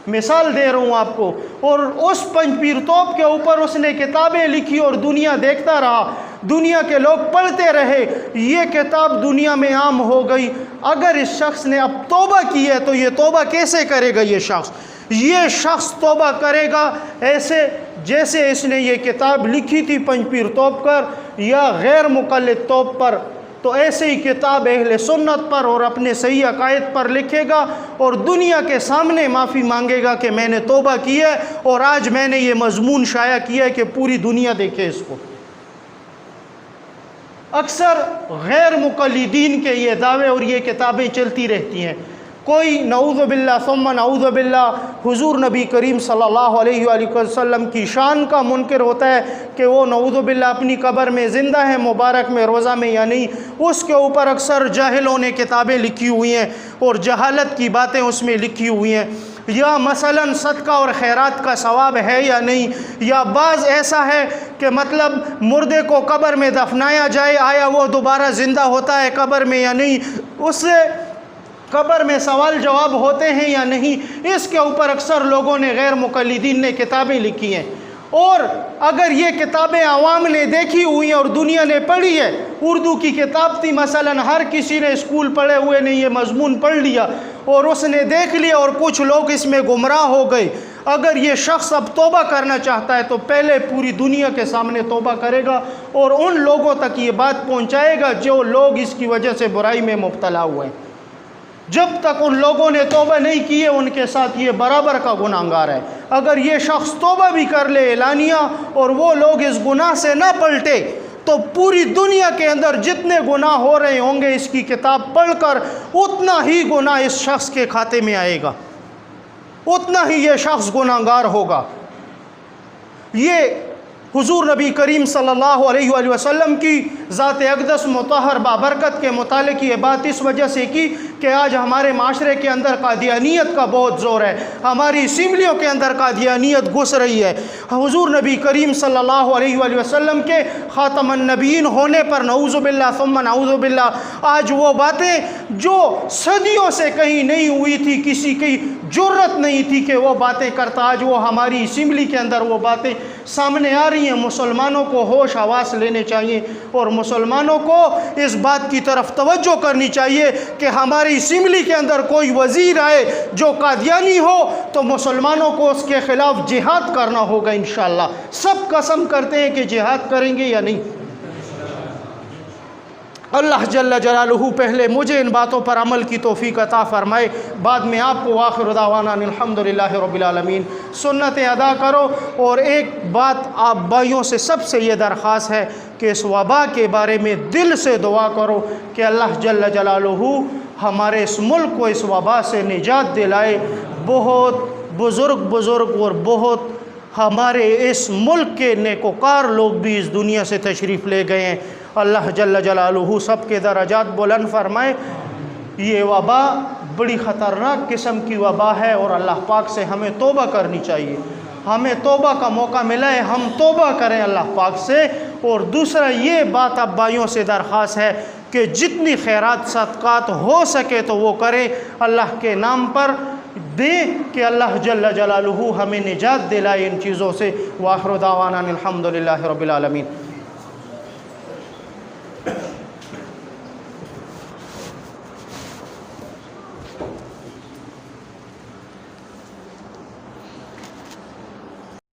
مثال دے رہا ہوں آپ کو، اور اس پنج پیر توپ کے اوپر اس نے کتابیں لکھی اور دنیا دیکھتا رہا، دنیا کے لوگ پڑھتے رہے، یہ کتاب دنیا میں عام ہو گئی۔ اگر اس شخص نے اب توبہ کی ہے تو یہ توبہ کیسے کرے گا؟ یہ شخص توبہ کرے گا ایسے جیسے اس نے یہ کتاب لکھی تھی پنج پیر توپ پر یا غیر مقلد توپ پر، تو ایسے ہی کتاب اہل سنت پر اور اپنے صحیح عقائد پر لکھے گا، اور دنیا کے سامنے معافی مانگے گا کہ میں نے توبہ کی ہے اور آج میں نے یہ مضمون شائع کیا ہے کہ پوری دنیا دیکھے اس کو۔ اکثر غیر مقلدین کے یہ دعوے اور یہ کتابیں چلتی رہتی ہیں، کوئی نعوذ باللہ ثم نعوذ باللہ حضور نبی کریم صلی اللہ علیہ وآلہ وسلم کی شان کا منکر ہوتا ہے کہ وہ نعوذ باللہ اپنی قبر میں زندہ ہے، مبارک میں، روزہ میں یا نہیں، اس کے اوپر اکثر جاہلوں نے کتابیں لکھی ہوئی ہیں اور جہالت کی باتیں اس میں لکھی ہوئی ہیں، یا مثلا صدقہ اور خیرات کا ثواب ہے یا نہیں، یا بعض ایسا ہے کہ مطلب مردے کو قبر میں دفنایا جائے، آیا وہ دوبارہ زندہ ہوتا ہے قبر میں یا نہیں، اس سے قبر میں سوال جواب ہوتے ہیں یا نہیں، اس کے اوپر اکثر لوگوں نے غیر مقلدین نے کتابیں لکھی ہیں۔ اور اگر یہ کتابیں عوام نے دیکھی ہوئی ہیں اور دنیا نے پڑھی ہے، اردو کی کتاب تھی مثلا، ہر کسی نے اسکول پڑھے ہوئے نے یہ مضمون پڑھ لیا اور اس نے دیکھ لیا اور کچھ لوگ اس میں گمراہ ہو گئے، اگر یہ شخص اب توبہ کرنا چاہتا ہے تو پہلے پوری دنیا کے سامنے توبہ کرے گا اور ان لوگوں تک یہ بات پہنچائے گا جو لوگ اس کی وجہ سے برائی میں مبتلا ہوئے ہیں۔ جب تک ان لوگوں نے توبہ نہیں کی ہے ان کے ساتھ یہ برابر کا گناہگار ہے۔ اگر یہ شخص توبہ بھی کر لے اعلانیہ اور وہ لوگ اس گناہ سے نہ پلٹے تو پوری دنیا کے اندر جتنے گناہ ہو رہے ہوں گے اس کی کتاب پڑھ کر اتنا ہی گناہ اس شخص کے کھاتے میں آئے گا، اتنا ہی یہ شخص گناہگار ہوگا۔ یہ حضور نبی کریم صلی اللہ علیہ وآلہ وسلم کی ذات اقدس مطہر بابرکت کے متعلق یہ بات اس وجہ سے کی کہ آج ہمارے معاشرے کے اندر قادیانیت کا بہت زور ہے، ہماری اسمبلیوں کے اندر قادیانیت گھس رہی ہے۔ حضور نبی کریم صلی اللہ علیہ وآلہ وسلم کے خاتم النبیین ہونے پر نعوذ باللہ ثم نعوذ باللہ آج وہ باتیں جو صدیوں سے کہیں نہیں ہوئی تھی، کسی کی جرت نہیں تھی کہ وہ باتیں کرتا، آج وہ ہماری اسمبلی کے اندر وہ باتیں سامنے آ رہی ہیں۔ مسلمانوں کو ہوش حواس لینے چاہیے اور مسلمانوں کو اس بات کی طرف توجہ کرنی چاہیے کہ ہماری اسمبلی کے اندر کوئی وزیر آئے جو قادیانی ہو تو مسلمانوں کو اس کے خلاف جہاد کرنا ہوگا انشاءاللہ۔ سب قسم کرتے ہیں کہ جہاد کریں گے یا نہیں؟ اللہ جل جلالہ پہلے مجھے ان باتوں پر عمل کی توفیق عطا فرمائے، بعد میں آپ کو۔ آخر دعوانا الحمدللہ رب العالمین۔ سنتیں ادا کرو، اور ایک بات آپ بھائیوں سے سب سے یہ درخواست ہے کہ اس وبا کے بارے میں دل سے دعا کرو کہ اللہ جل جلالہ ہمارے اس ملک کو اس وبا سے نجات دلائے۔ بہت بزرگ اور بہت ہمارے اس ملک کے نیکوکار لوگ بھی اس دنیا سے تشریف لے گئے ہیں۔ اللہ جل جلالہ سب کے درجات بلند فرمائے۔ یہ وبا بڑی خطرناک قسم کی وبا ہے، اور اللہ پاک سے ہمیں توبہ کرنی چاہیے۔ ہمیں توبہ کا موقع ملا ہے، ہم توبہ کریں اللہ پاک سے۔ اور دوسرا یہ بات اب بھائیوں سے درخواست ہے کہ جتنی خیرات صدقات ہو سکے تو وہ کریں، اللہ کے نام پر دیں کہ اللہ جل جلالہ ہمیں نجات دلائے ان چیزوں سے۔ وآخر دعوانا الحمدللہ رب العالمین۔